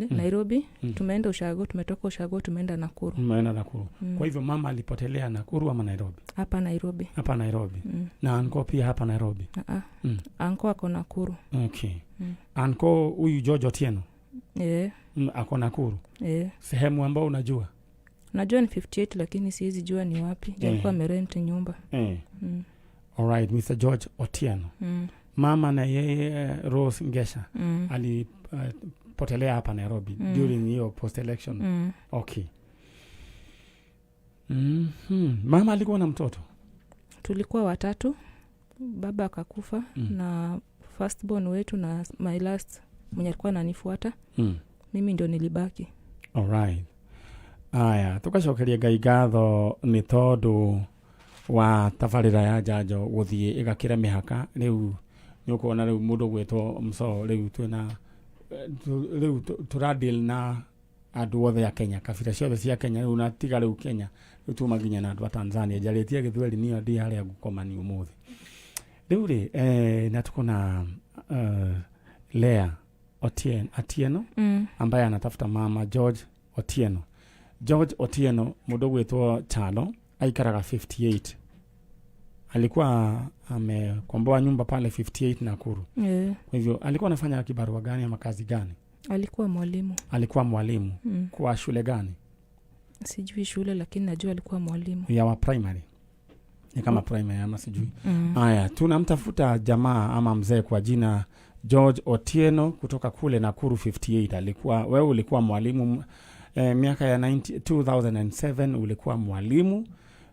Nairobi. Tumeenda ushago, tumetoka ushago tumeenda Nakuru. Tumeenda Nakuru. Kwa hivyo mama alipotelea Nakuru ama Nairobi? Hapa Nairobi. Hapa Nairobi. Na anko pia hapa Nairobi? Anko ako Nakuru. Okay. Anko huyu George Otieno? Ako Nakuru? Sehemu ambao unajua? Najua ni 58 lakini siwezi jua ni wapi. Alikuwa amerent nyumba. Alright, Mr. George Otieno. Mama na yeye Rose Ngesa alipotelea hapa Nairobi during hiyo post election. Okay. Mama alikuwa na mtoto? Tulikuwa watatu. Baba akakufa na first born wetu na my last mwenye alikuwa ananifuata. Mimi ndio nilibaki. Alright. Aya, tukacokeria Ngai ngatho ni tondu wa tabarira ya Njanjo guthie igakira mihaka. Riu nyukuona riu mundu gwetwo mso riu turadil na andu othe ya Kenya, kabira ciothe cia Kenya. Riu na tiga riu Kenya riu tumaginya na andu a Tanzania. Njaritie Githweri niyo ndi haria gukomani umuthi. Riu ri na tukona Lea Otieno ambaye anatafuta mama George Otieno. George Otieno mundu gwetwo Chalo aikaraga 58. Alikuwa amekomboa nyumba pale 58 Nakuru. Kwa hivyo alikuwa anafanya kibarua gani ama kazi gani? Alikuwa mwalimu. Kwa shule gani? Sijui shule lakini najua alikuwa mwalimu. Ya wa primary. Ni kama primary ama sijui. Haya, tunamtafuta jamaa ama mzee kwa jina George Otieno kutoka kule Nakuru 58. Wewe ulikuwa mwalimu miaka ya 2007 ulikuwa mwalimu,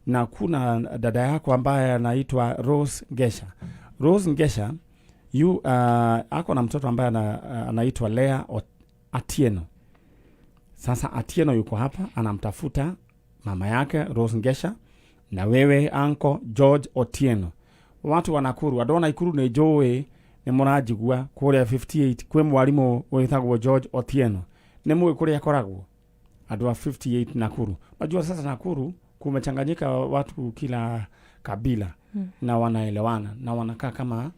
na kuna dada yako ambaye anaitwa Rose Ngesa. Rose Ngesa ako na mtoto ambaye anaitwa Lea Atieno. Sasa Atieno yuko hapa anamtafuta mama yake Rose Ngesa na wewe anko George Otieno. Watu wa Nakuru adona Ikuru ne joe ne murajigua kuria 58 kwe mwalimu wetagwo George Otieno. Ne mwe kuria koragwo adwa 58 Nakuru. Najua sasa Nakuru kumechanganyika watu kila kabila na wanaelewana na wanakaa kama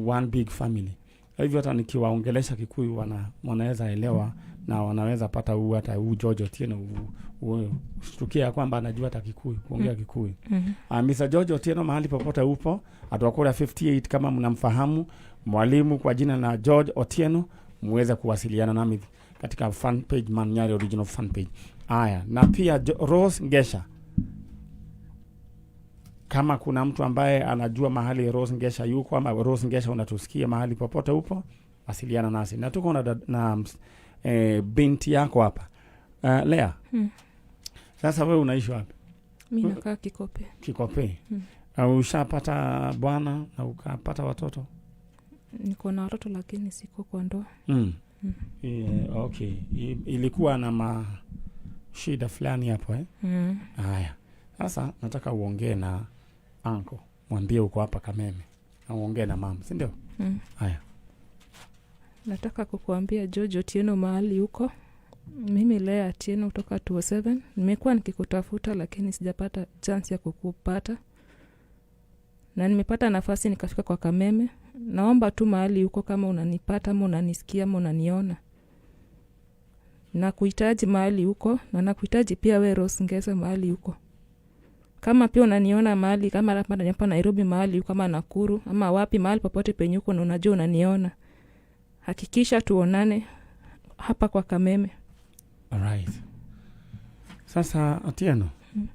one big family. Hivyo hata nikiwaongelesha Kikuyu wanaweza elewa na wanaweza pata hata George Otieno ushtukia kwamba anajua hata Kikuyu, kuongea Kikuyu. Mr. George Otieno mahali popote upo, atakuwa 58 kama mnamfahamu, mwalimu kwa jina la George Otieno, muweze kuwasiliana nami katika fan page Nyari original fan page. Na pia Rose Ngesa. Kama kuna mtu ambaye anajua mahali Rose Ngesa yuko ama Rose Ngesa unatusikia mahali popote upo, wasiliana nasi. Na tuko na binti yako hapa. Lea. Sasa wewe unaishi wapi? Mimi nakaa Kikope. Kikope. Ushapata bwana na ukapata watoto? Niko na watoto lakini siko kwa ndoa. Okay. Ilikuwa na shida fulani hapo Haya. Sasa nataka uongee na anko, mwambie uko hapa Kameme na uongee na mama, si ndio? Haya. Nataka kukuambia George Otieno mahali huko. Mimi Lea Otieno kutoka 207. Nimekuwa nikikutafuta lakini sijapata chance ya kukupata. Na nimepata nafasi nikafika kwa Kameme. Naomba tu mahali huko kama unanipata ama unanisikia ama unaniona. Nakuhitaji mahali huko na nakuhitaji pia wewe Rose Ngesa mahali huko. Kama pia unaniona mahali kama hapa Nairobi mahali huko kama Nakuru ama wapi mahali popote penye huko na unajua unaniona. Hakikisha tuonane hapa kwa Kameme. Alright. Sasa Atieno,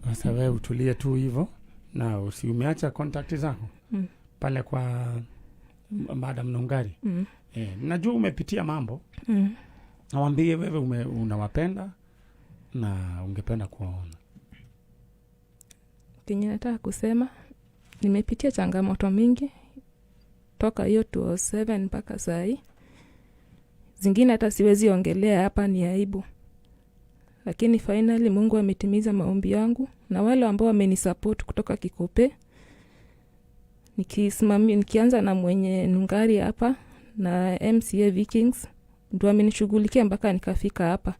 sasa wewe utulie tu hivyo na usiumeacha contact zako pale kwa Madam Nyari. Najua umepitia mambo. Nawaambie wewe unawapenda na ungependa kuwaona. Kinye nataka kusema nimepitia changamoto mingi toka hiyo 207 mpaka saa hii. Zingine hata siwezi ongelea hapa, ni aibu. Lakini finally Mungu ametimiza maombi yangu na wale ambao wamenisupport kutoka Kikope. Nikianza na mwenye Nyari hapa na MCA Vikings ndio amenishughulikia mpaka nikafika hapa.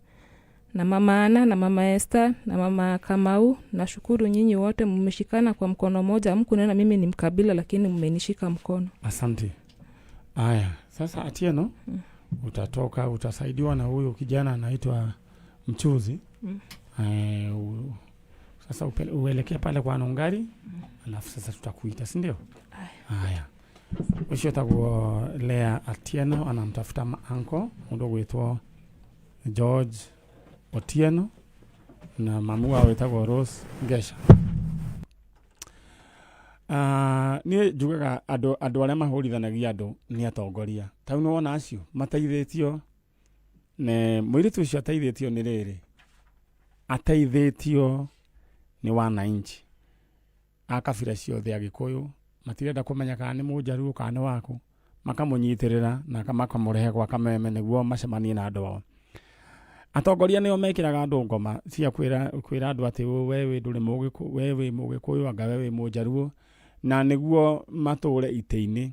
Na mama Ana na mama Esther na mama Kamau, nashukuru nyinyi wote mmeshikana kwa mkono moja. Hamkunena mimi ni mkabila lakini mmenishika mkono. Asante. Haya, sasa Atieno utatoka utasaidiwa na huyo kijana anaitwa Mchuzi. Sasa uelekea pale kwa Nyari. Alafu sasa tutakuita, si ndio? Haya. Usho tago Lea Atieno anamtafuta anko mdogo wetu George Otieno na mamu wao wetagwo Rose Ngesa. Ni jugaga ando arĩa mahũrithanagia andũ nĩ atongoria. Tau no wona acio mateithĩtio ne mũirĩtu ũcio ateithĩtio nĩ rĩrĩ. Ateithĩtio nĩ wananchi. Akabira ciothe Agĩkũyũ matirenda kũmenya kana nĩ Mũjaruo kana wako, makamũnyitĩrĩra na makamũrehe kwa Kameme nĩguo macemanie na andũ ao. Atongoria nĩo mekĩraga andũ ngoma cia kwĩra andũ atĩ wewe ndũrĩ Mũgĩkũyũ, wewe Mũgĩkũyũ, anga wewe Mũjaruo, na nĩguo matũre itĩ-inĩ.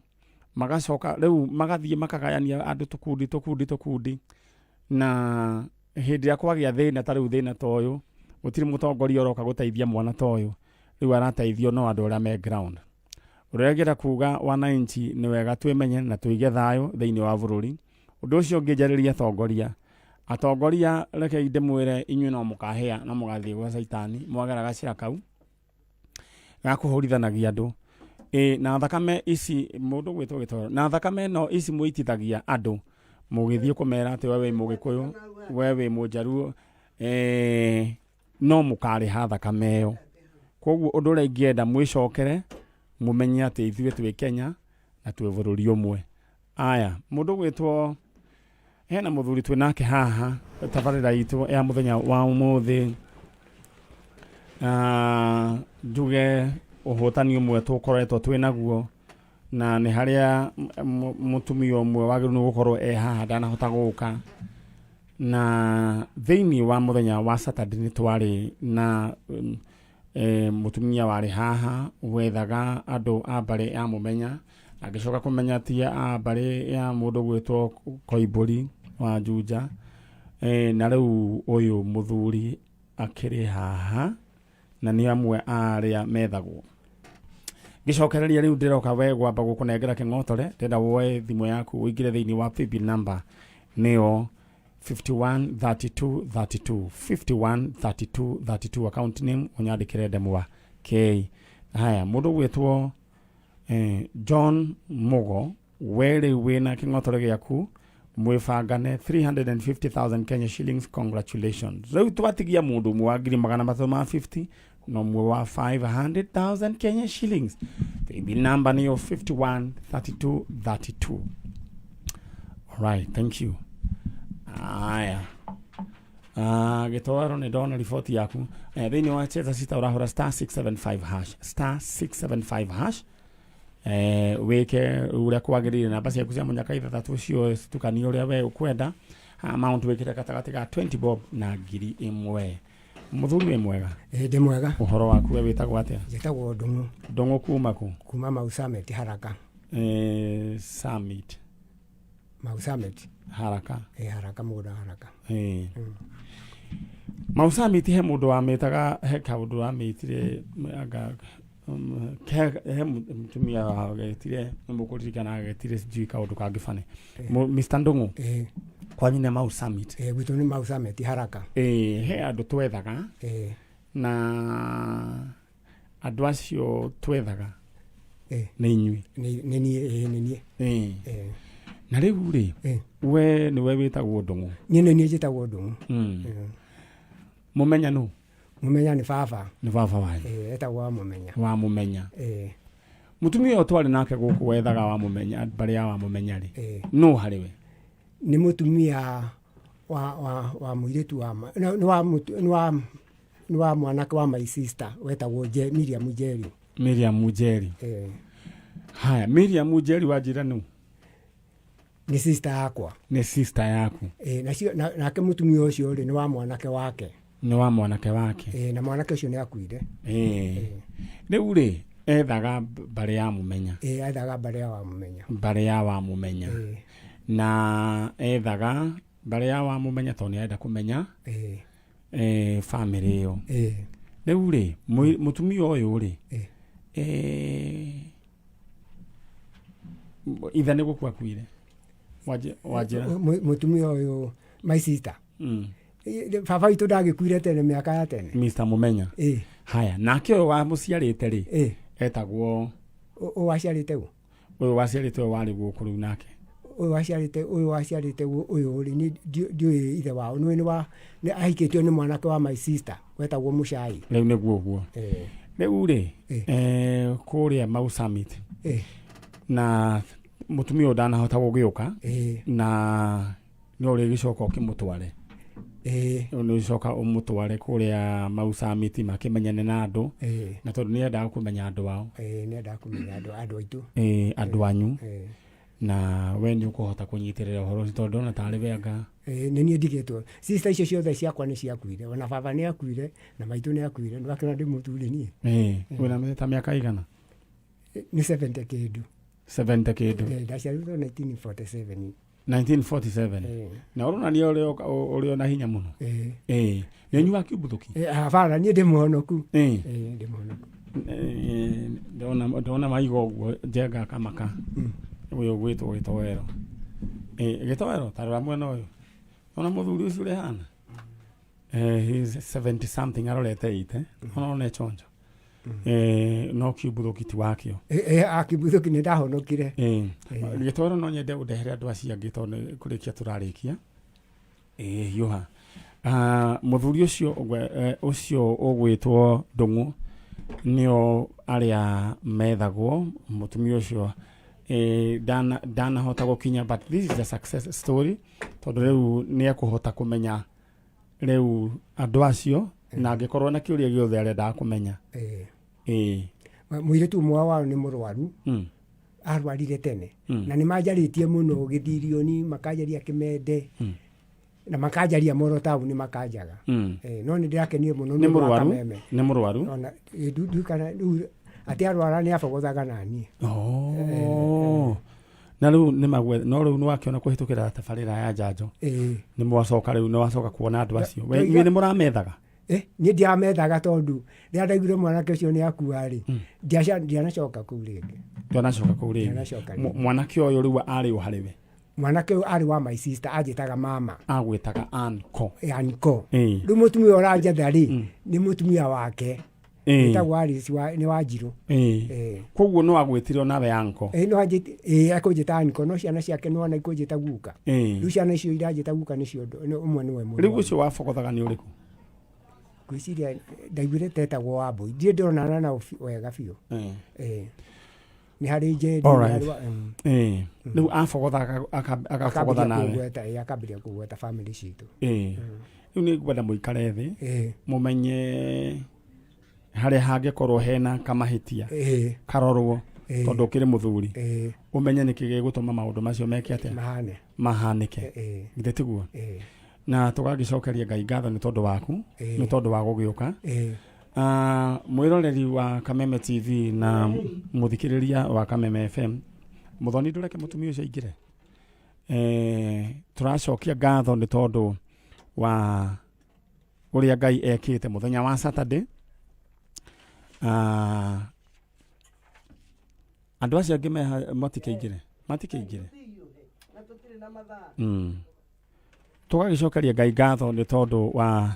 Magacoka rĩu magathiĩ makagayania andũ tũkundi na hĩndĩ ĩrĩa kwagĩa thĩna ta rĩu thĩna ta ũyũ, gũtirĩ mũtongoria ũroka gũteithia mwana ta ũyũ, rĩu arateithio no andũ arĩa me ground. Ũrĩa kuuga wananchi nĩ wega twĩmenye na tũige thayũ thĩinĩ wa bũrũri. Ũndũ ũcio ũngĩnjarĩria atongoria reke ndĩmwĩre inyuĩ no mũkahĩa na mũgathiĩ gwa Saitani mwagera gacira kau gakũhũrithanagia andũ. Na thakame ici mũndũ gwĩtwo gĩtoro na thakame no ici mũitithagia andũ mũgĩthiĩ kũmera atĩ wewe Mũgĩkũyũ, wewe Mũjaruo, no mũkarĩha thakame ĩyo. Koguo ũndũ ũrĩa ingĩenda mwĩcokere mũmenye atĩ ithuĩ twĩ Kenya na twĩ bũrũri ũmwe. Aya, mũndũ gwĩtwo hena mũthuri twĩ nake haha tabarĩra itũ ya mũthenya wa ũmũthĩ. Njuge ũhotani ũmwe tũkoretwo twĩ naguo na nĩ harĩa mũtumia ũmwe wagĩrĩirwo gũkorwo haha ndanahota gũka. Na thĩinĩ wa mũthenya wa Saturday nĩ twarĩ na mũtumia warĩ haha wethaga andũ a mbarĩ ya Mũmenya, agĩcoka kũmenya ti a mbarĩ ya mũndũ gwĩtwo Koimbũri wa Juja. Na rĩu ũyũ mũthuri akĩrĩ haha na nĩ amwe arĩa methagwo. Gĩcokereria rĩu ndĩroka we gwamba gũkũnengera kĩng'otore, ndĩrenda woe thimũ yaku ũingĩre thĩinĩ wa paybill number nĩyo 513232 513232 account name unyandĩkĩre Ndemwa K. Haya, mũndũ gwĩtwo John Mugo, were wĩna kĩng'otore gĩaku mwĩbangane 350,000 Kenya shillings. Congratulations. Rĩu twatigia mũndũ ũmwe wa 250 no mwe wa 500,000 Kenya shillings. Paybill number nĩyo 513232. Alright, thank you. Aya. Gĩtoro nĩ ndona riboti yaku. Thĩinĩ wa Cheza Sita ũrahũra *675#. Wĩke ũrĩa kwagĩrĩire namba ciaku cia mũnyaka ithathatũ cio citukanie ũrĩa we ũkwenda. Amount wĩkĩre gatagatĩ ga 20 bob na 1,000. Muthuri we mwega. Ndi mwega. Uhoro waku we witagwo atia? Njĩtagwo Ndung'u. Ndung'u kuma ku? Kuma Mau Summit Haraka. Summit. Mau Summit. Haraka. Haraka mũgũnda Haraka. Mau Summit he mũndũ wamĩtaga he kaũndũ wamĩtire anga he mũtumia wagetire mũkũririkana agetire sijui kaũndũ kangĩ bane. Mr. Ndung'u. Kwanyu nĩ Mau Summit. Gwitũ nĩ Mau Summit Haraka. He andũ twethaga. Na andũ acio twethaga. Nĩ inyuĩ. Nĩ niĩ. Na rĩu rĩ, we nĩwe wĩtagwo Ndung'u. Niĩ nĩ niĩ njĩtagwo Ndung'u. Mũmenya nũ? Mũmenya nĩ baba. Nĩ baba wanyu. Etagwo wa Mũmenya. Wa Mũmenya. Mũtumia ũyũ twarĩ nake gũkũ wethaga wa Mũmenya, mbarĩ ya wa Mũmenya rĩ. Nũ harĩ we? Nĩ mũtumia wa mũirĩtu nĩ wa mwanake wa my sister wetagwo Miriam Njeri. Miriam Njeri. Haya, Miriam Njeri wanjĩra nũ? Nĩ sister yakwa. Nĩ sister yaku. Nake mũtumia ũcio rĩ nĩ wa mwanake wake. Nĩ wa mwanake wake. Na mwanake ũcio nĩ akuire. Rĩu rĩ, ethaga mbarĩ ya Mũmenya. Ethaga mbarĩ ya wa Mũmenya. Mbarĩ ya wa Mũmenya. Na ethaga mbarĩ ya wa Mũmenya tondũ nĩ arenda kũmenya family ĩyo. Rĩu rĩ, mũtumia ũyũ rĩ, ithe nĩ gũkua akuire. Wajĩra. Mũtumia ũyũ my sister. Baba witũ ndagĩkuire tene mĩaka ya tene. Mr. Mũmenya. Haya, nake ũyũ wamũciarĩte rĩ, etagwo. Ũyũ waciarĩte ũ? Ũyũ waciarĩte ũyũ warĩ gũkũ rĩu nake. Ũyũ waciarĩte ũyũ rĩ ndiũĩ ithe wao. Nĩ ahikĩtio nĩ mwanake wa my sister wetagwo Mũcai. Rĩu nĩguo ũguo. Rĩu rĩ, kũrĩa Mau Summit. Na mũtumia ũyũ ndanahota gũgĩũka. Na nĩ ũrĩgĩcoka ũkĩmũtware. Nĩ ũcoka ũmũtware kũrĩa Mau Summit makĩmenyane na andũ. Na tondũ nĩ endaga kũmenya andũ ao. Nĩ endaga kũmenya andũ aitũ. Andũ anyu. Na we nĩ ũkũhota kũnyitĩrĩra ũhoro ũcio tondũ ndona tarĩ wenga. Nĩ niĩ ndigĩtwo. Sister icio ciothe ciakwa nĩ ciakuire. Ona baba nĩ akuire na maitũ nĩ akuire. Ndakĩona ndĩ mũthuri niĩ. Wĩna ta mĩaka igana? Nĩ 70 kĩndũ. 70 kĩndũ. Ndaciarirwo 1947. 1947. Na ũronania ũrĩ na hinya mũno. Nĩ nyuwa kĩũmbũthũki. Hapana, niĩ ndĩ mũhonoku. Ndĩ mũhonoku. Ndona maiga ũguo njenga akamaka. Ũyũ gwĩtwo gĩtowero. Gĩtowero tarora mwena ũyũ. Ona mũthuri ũcio ũrĩa hana. He's 70 something arorete 8. Ona chonjo. No kĩũmbũthũki ti wakĩo. Kĩũmbũthũki nĩ ndahonokire. Gĩtowero no nyende ũndehere andũ acio angĩ tondũ kũrĩkia tũrarĩkia. Yoha. Mũthuri ũcio ũgwĩtwo Ndung'u nĩo arĩa methagwo. Mũtumia ũcio ndanahota gũkinya, but this is a success story tondũ rĩu nĩ ekũhota kũmenya rĩu andũ acio na angĩkorwo na kĩũria gĩothe arendaga kũmenya. Mũirĩtu ũmwe wao nĩ mũrwaru. Arwarire tene na nĩ manjarĩtie mũno Gĩthirioni, makanjaria Kĩmende na makanjaria Moro Town makanjaga. No nĩ ndĩrakenire mũno nĩ mũrwaru. Nĩ mũrwaru. Ona ndukana atĩ arwara nĩ abogothaga na niĩ. Na rĩu nĩ magwe no rĩu nĩ wakĩona kũhĩtũkĩra tabarĩra ya Njanjo. Nĩ mwacoka rĩu nĩ wacoka kuona andũ acio. Inyuĩ nĩ mũramethaga? Niĩ ndiamethaga tondũ rĩrĩa ndaiguire mwanake ũcio nĩ akua rĩ, ndianacoka kũu rĩngĩ. Ndanacoka kũu rĩngĩ. Mwanake ũyũ rĩu arĩ o harĩ we? Mwanake ũyũ arĩ wa my sister, anjĩtaga mama. Agwĩtaga Anko. Anko. Rĩu mũtumia ũyũ ũranjetha rĩ, nĩ mũtumia wake. Wĩtagwo Alice nĩ wa Njirũ. Koguo no agwĩtire onawe Anko? Ekũnjĩta Anko, no ciana ciake no ona ikũnjĩta guka. Rĩu ciana icio iranjĩta guka nĩcio ũmwe nĩwe mũrwaru. Rĩu ũcio wabogothaga nĩ ũrĩkũ? Ngwĩciria ndaiguire tetagwo Wambũi. Ndirĩ ndonana nao wega biũ. Nĩ harĩ Njeri. Rĩu abogotha agabogotha nawe. Akambĩrĩria kũgweta family citũ. Rĩu nĩ ngwenda mũikare thĩ mũmenye harĩa hangĩkorwo hena kamahĩtia karorwo tondũ ũkĩrĩ mũthuri, ũmenye nĩkĩ gĩgũtũma maũndũ macio meke atĩa mahanĩke. Githĩ tiguo? na tugagicokeria Ngai ngatho nĩ tondũ waku nĩ tondũ wa gũgĩũka mwĩroreri wa Kameme TV na mũthikĩrĩria wa Kameme FM mũthoni ndũreke mũtumia ũcio aingĩre tũracokia ngatho nĩ tondũ wa ũrĩa Ngai ekĩte mũthenya wa Saturday andũ acio angĩ matikĩingĩre tũgagicokeria Ngai ngatho nĩ tondũ wa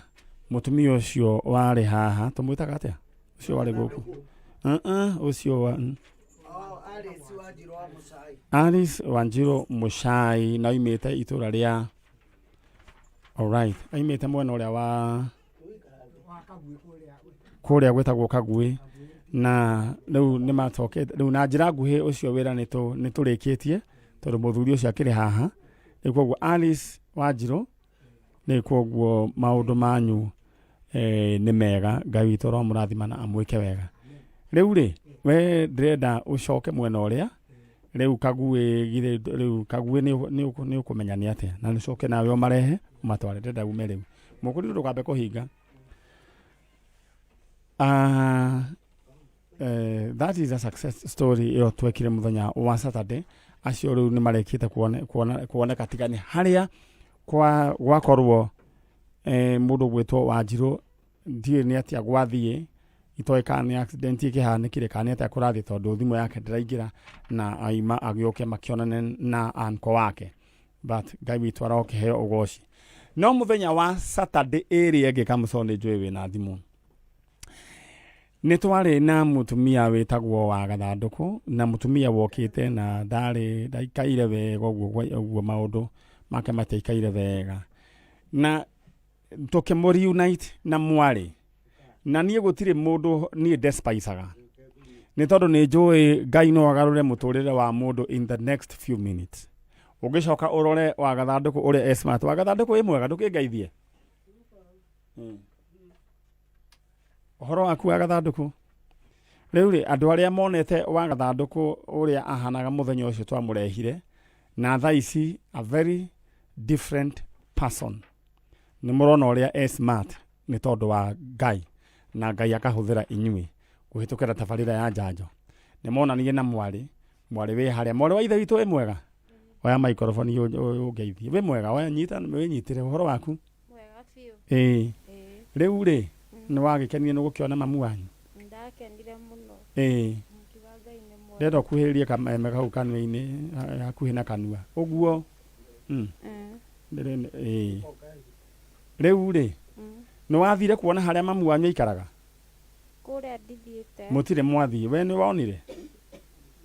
mũtumia ũcio warĩ haha tũmwĩtaga atĩa ũcio warĩ gũkũ ũcio wa Alice Wanjiru Muchai na oimĩte itũra rĩa alright oimĩte mwena ũrĩa wa kũrĩa gwĩtagwo Kaguĩ na rĩu nĩ macokete rĩu na njĩra nguhĩ ũcio wĩra nĩ tũrĩkĩtie tondũ mũthuri ũcio akĩrĩ haha nĩ koguo Alice Wanjiru nĩ koguo maũndũ manyu nĩ mega Ngai witũ romũrathima na amwĩke wega rĩu rĩ we ndĩrenda ũcoke mwena ũrĩa rĩu Kaguĩ nĩ ũkũmenya nĩ atĩa na nĩcoke nawe ũmarehe ũmatware ndĩrenda ume rĩu mũkũri ndũkambe kũhinga that is a success story ĩyo twekire mũthenya wa Saturday acio rĩu nĩ marekĩte kuoneka tigani harĩa gwakorwo mũndũ gwĩtwo Wanjiru ndiĩ nĩ atĩa gwathiĩ itoĩ kana nĩ accident ĩkĩhanĩkire kana nĩ atĩa kũrathiĩ tondũ thimũ yake ndĩraingĩra na aima agĩũke makĩonane na anko wake but Ngai witũ arokĩheo ũgoci no mũthenya wa Saturday ĩrĩa ĩngĩ kamũcone njũĩ wĩna thimũ nĩ twarĩ na mũtumia wĩtagwo wa Gathandũkũ na mũtumia wokĩte na ndaikaire wega ũguo maũndũ make mataikaire wega na tũkĩmũreunite na mwarĩ na niĩ gũtirĩ mũndũ niĩ despicaga nĩ tondũ nĩ njũĩ Ngai no agarũre mũtũrĩre wa mũndũ in the next few minutes ũgĩcoka ũrore wa Gathandũkũ ũrĩa smart wa Gathandũkũ wĩ mwega ndũkĩngeithie ũhoro waku wa Gathandũkũ rĩu rĩ andũ arĩa monete wa Gathandũkũ ũrĩa ahanaga mũthenya ũcio twamũrehire na thaa ici a very different person nĩ mũrona ũrĩa smart nĩ tondũ wa Ngai na Ngai akahũthĩra inyuĩ kũhĩtũkĩra tabarĩra ya Njanjo nĩ monanirie na mwarĩ wĩ harĩa mwarĩ wa ithe witũ wĩ mwega oya microphone ũngeithie wĩ mwega oya wĩnyitĩre ũhoro waku rĩu rĩ nĩ wagĩkenire nĩ gũkĩona mamu wanyu ndakenire mũno ndenda ũkuhĩrĩrie Kameme kau kanua-inĩ hakuhĩ na kanua ũguo rĩu rĩ nĩ wathire kuona harĩa mamu wanyu aikaraga kũrĩa ndithiĩte mũtirĩ mwathiĩ we nĩ wonire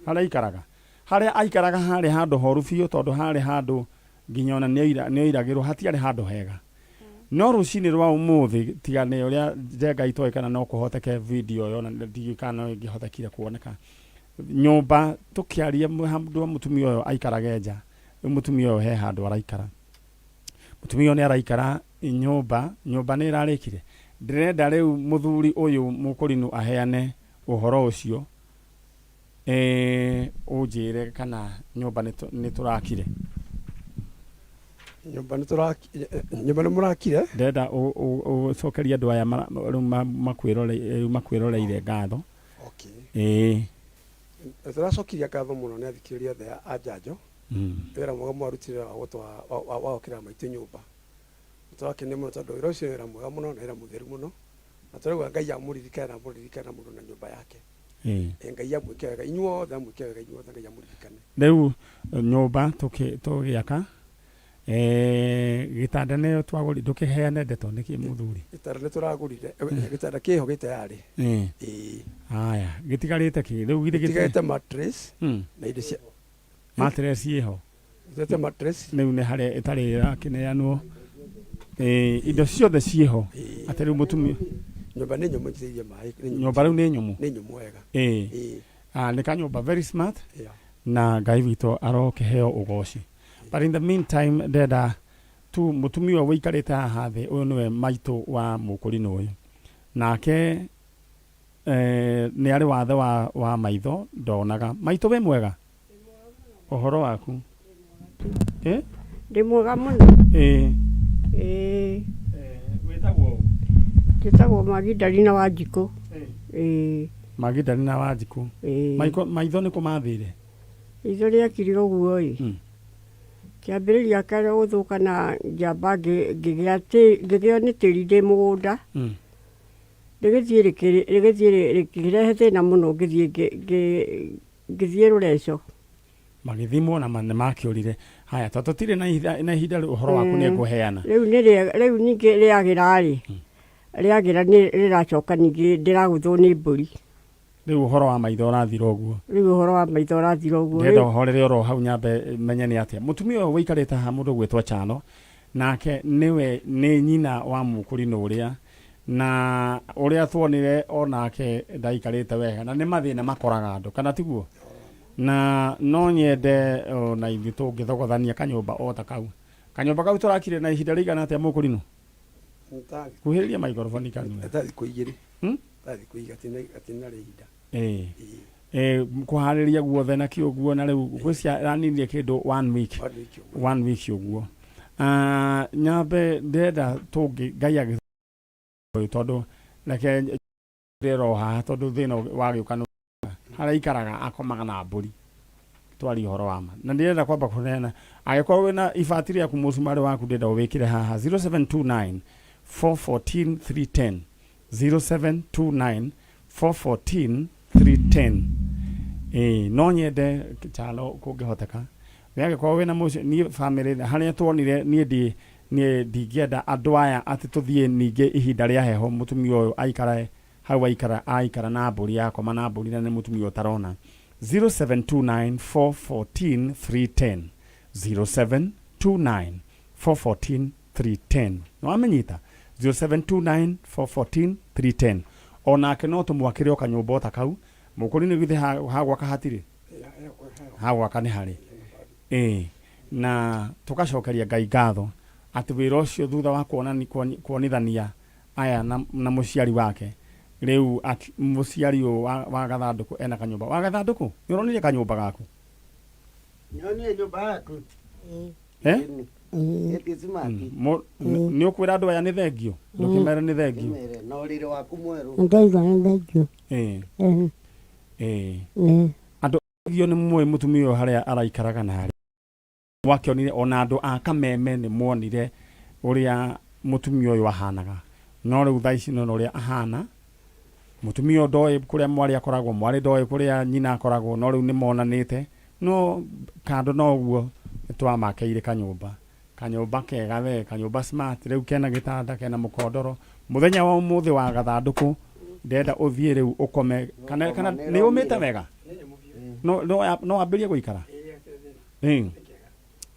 harĩa aikaraga harĩa aikaraga harĩ handũ horu biũ tondũ harĩ handũ nginya ona nĩ oiragĩrwo hatiarĩ handũ hega no rũcinĩ rwa ũmũthĩ tiga nĩ ũrĩa Njenga itoĩ kana no kũhoteke video yo na ndigikana no ĩngĩhotekire kuoneka nyũmba tũkĩaria handũ wa mũtumia ũyũ aikarage nja mũtumia ũyũ he handũ araikara mũtumia ũyũ nĩ araikara nyũmba nĩ ĩrarĩkire ndĩrenda rĩu mũthuri ũyũ mũkũrinu aheane ũhoro ũcio ũnjĩre kana nyũmba nĩ tũrakire nyũmba nĩ mũrakire ndĩrenda ũcokerie andũ aya makwĩroreire ngatho tũracokirie ngatho mũno nĩ athikĩrĩria othe a Njanjo wĩra mwega mwarutire wa gũkĩra maitũ nyũmba tũrakene mũno tondũ wĩra ũcio wĩra mwega mũno na wĩra mũtheru mũno na tũrauga Ngai amũririkane mũndũ na nyũmba yake Ngai amwĩke wega inyuothe amwĩke wega inyuothe Ngai amũririkane rĩu nyũmba tũgĩaka gĩtanda nĩ twagũrire ndũkĩheane ndeto nĩkĩ mũthuri gĩtanda nĩ tũragũrire gĩtanda kĩho gĩtayarĩ haya gĩtigarĩte kĩ rĩu gĩtigarĩte mattress na indo cia mattress iho gĩtigarĩte mattress rĩu nĩ harĩa ĩtarĩ ĩrakĩneanwo indo ciothe ciĩho atĩ rĩu mũtumia nyũmba nĩ nyũmũ njitĩirie maĩ nyũmba rĩu nĩ nyũmũ wega nĩ kanyũmba very smart na Ngai witũ arokĩheo ũgoci but in the meantime ndenda tu mũtumia ũyũ wĩikarĩte haha thĩ ũyũ nĩwe maitũ wa mũkũrinũ ũyũ nake nĩ arĩ wathe wa maitho ndonaga maitũ wĩ mwega ũhoro waku ndĩ mwega mũno wĩtagwo Njĩtagwo Magidalena Wanjikũ. Magidalena Wanjikũ. Maitho nĩ kũmathĩire? Itho rĩakire ũguo ĩ. Kĩambĩrĩria kĩarĩ gũthũka na njamba ngĩgĩa nĩ tĩri ndĩ mũgũnda. Rĩgĩthiĩ rĩkĩrehe thĩna mũno ngĩthiĩ Rũreco. Magĩthimwo na nĩmakĩũrire. Haya, tũtirĩ na ihinda ũhoro waku nĩ ngũheana. Rĩu ningĩ rĩagĩra-rĩ, rĩagĩra rĩracoka ningĩ ndĩragũthwo nĩ mbũri. Rĩu ũhoro wa maitho ũrathira ũguo. Ndĩrenda ũhorere oro hau nyambe menye nĩ atĩa. Mũtumia ũyũ wĩikarĩte haha mũndũ gwĩtwo Chano, nake nĩ nyina wa mũkũrinũ ũrĩa, na ũrĩa tuonire onake ndaikarĩte wega, na nĩ mathĩna makoraga andũ, kana tiguo? Na no nyende na ithuĩ tũngĩthogothania kanyũmba o ta kau. Kanyũmba kau tũrakire na ihinda rĩigana atĩa mũkũrinũ? Kuhĩrĩria maikrofoni kanua. Thikũ igĩrĩ. Thikũ igĩrĩ atinarĩ ihinda. Kuharĩria guothe na kĩũguo, na rĩu gwĩcia ranirie kĩndũ 1 week. 1 week ũguo. Nyambe ndĩrenda Ngai agĩthogothia tondũ reke ndĩro haha tondũ thĩna wagĩũka haraikaraga akomaga na mbũri. Twari ũhoro wa ma. Na ndĩrenda kwamba kũneana agĩkorwo wĩna ibati rĩaku mũcumarĩ waku ndĩrenda ũwĩkĩre haha 0729 414 310 0729 414 310. No nyende Chalo kũngĩhoteka wĩagĩkorwo wĩna niĩ family harĩa tuonire niĩ ndingĩenda andũ aya atĩ tũthiĩ ningĩ ihinda rĩa heho mũtumia ũyũ aikara hau aikara na mbũri yakoma na mbũri na nĩ mũtumia ũtarona. 0729 414 310 0729 414 310. No amenyita 0729 414 310. Onake no tũmwakĩre o kanyũmba o ta kau mũkũrinũ githĩ hagwaka hatirĩ hagwaka nĩ harĩ. Na tũgacokeria Ngai ngatho atĩ wĩra ũcio thutha wa kuonithania aya na mũciari wake, rĩu mũciari ũyũ wa Gathandũkũ ena kanyũmba. Wa Gathandũkũ nĩ ũronire kanyũmba gaku? Nĩonire nyũmba yaku. Nĩ ũkwĩra andũ aya nĩ thengio? Ndũkĩmere nĩ thengio. Na ũrĩrĩ waku mwerũ. Ndaiga nĩ thengio. Andũ thengio nĩ muoĩ mũtumia ũyũ harĩa araikaraga na harĩa wakĩonire, ona andũ a Kameme nĩ muonire ũrĩa mũtumia ũyũ ahanaga, no rĩu thaa ici no ũrĩa ahana. Mũtumia ũyũ ndoĩ kũrĩa mwarĩ akoragwo, mwarĩ ndoĩ kũrĩa nyina akoragwo, no rĩu nĩ monanĩte. No kando no ũguo nĩtwamakĩire kanyũmba kega we, kanyũmba smart, rĩu kena gĩtanda, kena mũkondoro. Mũthenya wa ũmũthĩ wa Gathandũkũ ndenda ũthiĩ rĩu ũkome, kana nĩ ũmĩte wega? No ambĩrie gũikara?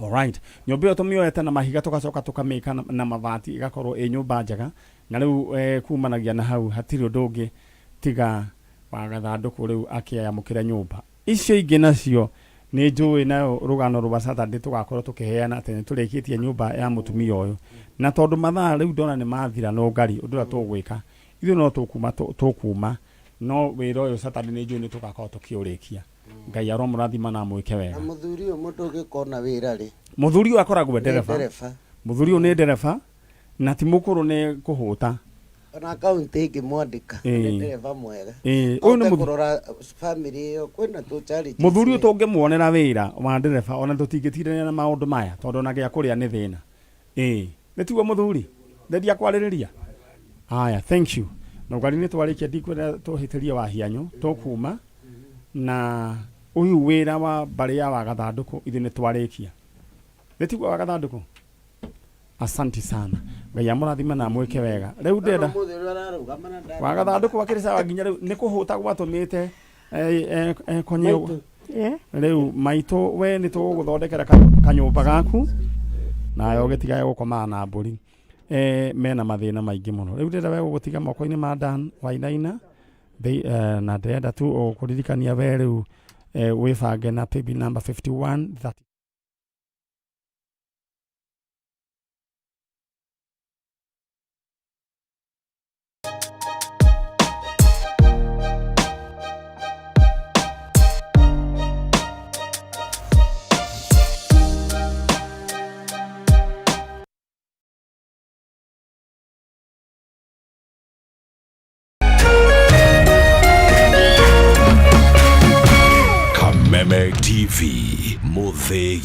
Alright. Nyũmba ĩyo tũmĩoete na mahiga tũgacoka tũkamĩka na mabati ĩgakorwo ĩ nyũmba njega, na rĩu kumanagia na hau hatirĩ ũndũ ũngĩ tiga wa Gathandũkũ rĩu akĩyamũkĩra nyũmba. Icio ingĩ nacio nĩ njũĩ nayo rũgano rwa Saturday tũgakorwo tũkĩheana atĩ nĩ tũrĩkĩtie nyũmba ya mũtumia ũyũ, na tondũ mathaa rĩu ndona nĩ mathira no ngari ũndũ ũrĩa tũgwĩka ithuĩ no tũkuma, no wĩra ũyũ Saturday nĩ njũĩ nĩ tũgakorwo tũkĩũrĩkia. Ngai aromũrathima na mwĩke wega. Na mũthuri ũyũ mũndũ ũngĩkona wĩra rĩ, mũthuri ũyũ akoragwo ndereba. Mũthuri ũyũ nĩ ndereba na ti mũkũrũ nĩ kũhũta. Ona kaunti ĩngĩmwandĩka nĩ ndereba mwega. Ũyũ nĩ kũrora family ĩyo, kwĩna tũcharity. Mũthuri ũyũ tũngĩmuonera wĩra wa ndereba ona tũtingĩtindania na maũndũ maya tondũ ona gĩa kũrĩa nĩ thĩna. Nĩ tiguo mũthuri ndendia kwarĩrĩria. Haya, thank you. Na ũgari nĩ twarĩkia ndikwenda tũhĩtĩrie wa hianyo tũkuma na ũyũ wĩra wa mbarĩ ya wa Gathandũkũ ithuĩ nĩ twarĩkia. Nĩ tiguo wa Gathandũkũ? Asanti sana. Ngai amũrathima na mwĩke wega. Rĩu ndenda wa Gathandũkũ akĩrĩ sawa nginya rĩu nĩ kũhũta gwatũmĩte konye. Rĩu maitũ we nĩ tũgũthondekera kanyũmba gaku nayo gĩtigae gũkomaga na mbũri. Mena mathĩna maingĩ mũno. Rĩu ndenda we gũgũtiga moko-inĩ ma Dan Wainaina na ndenda tu kũririkania we rĩu wĩbange na PB number 51 Kameme TV Muthegi.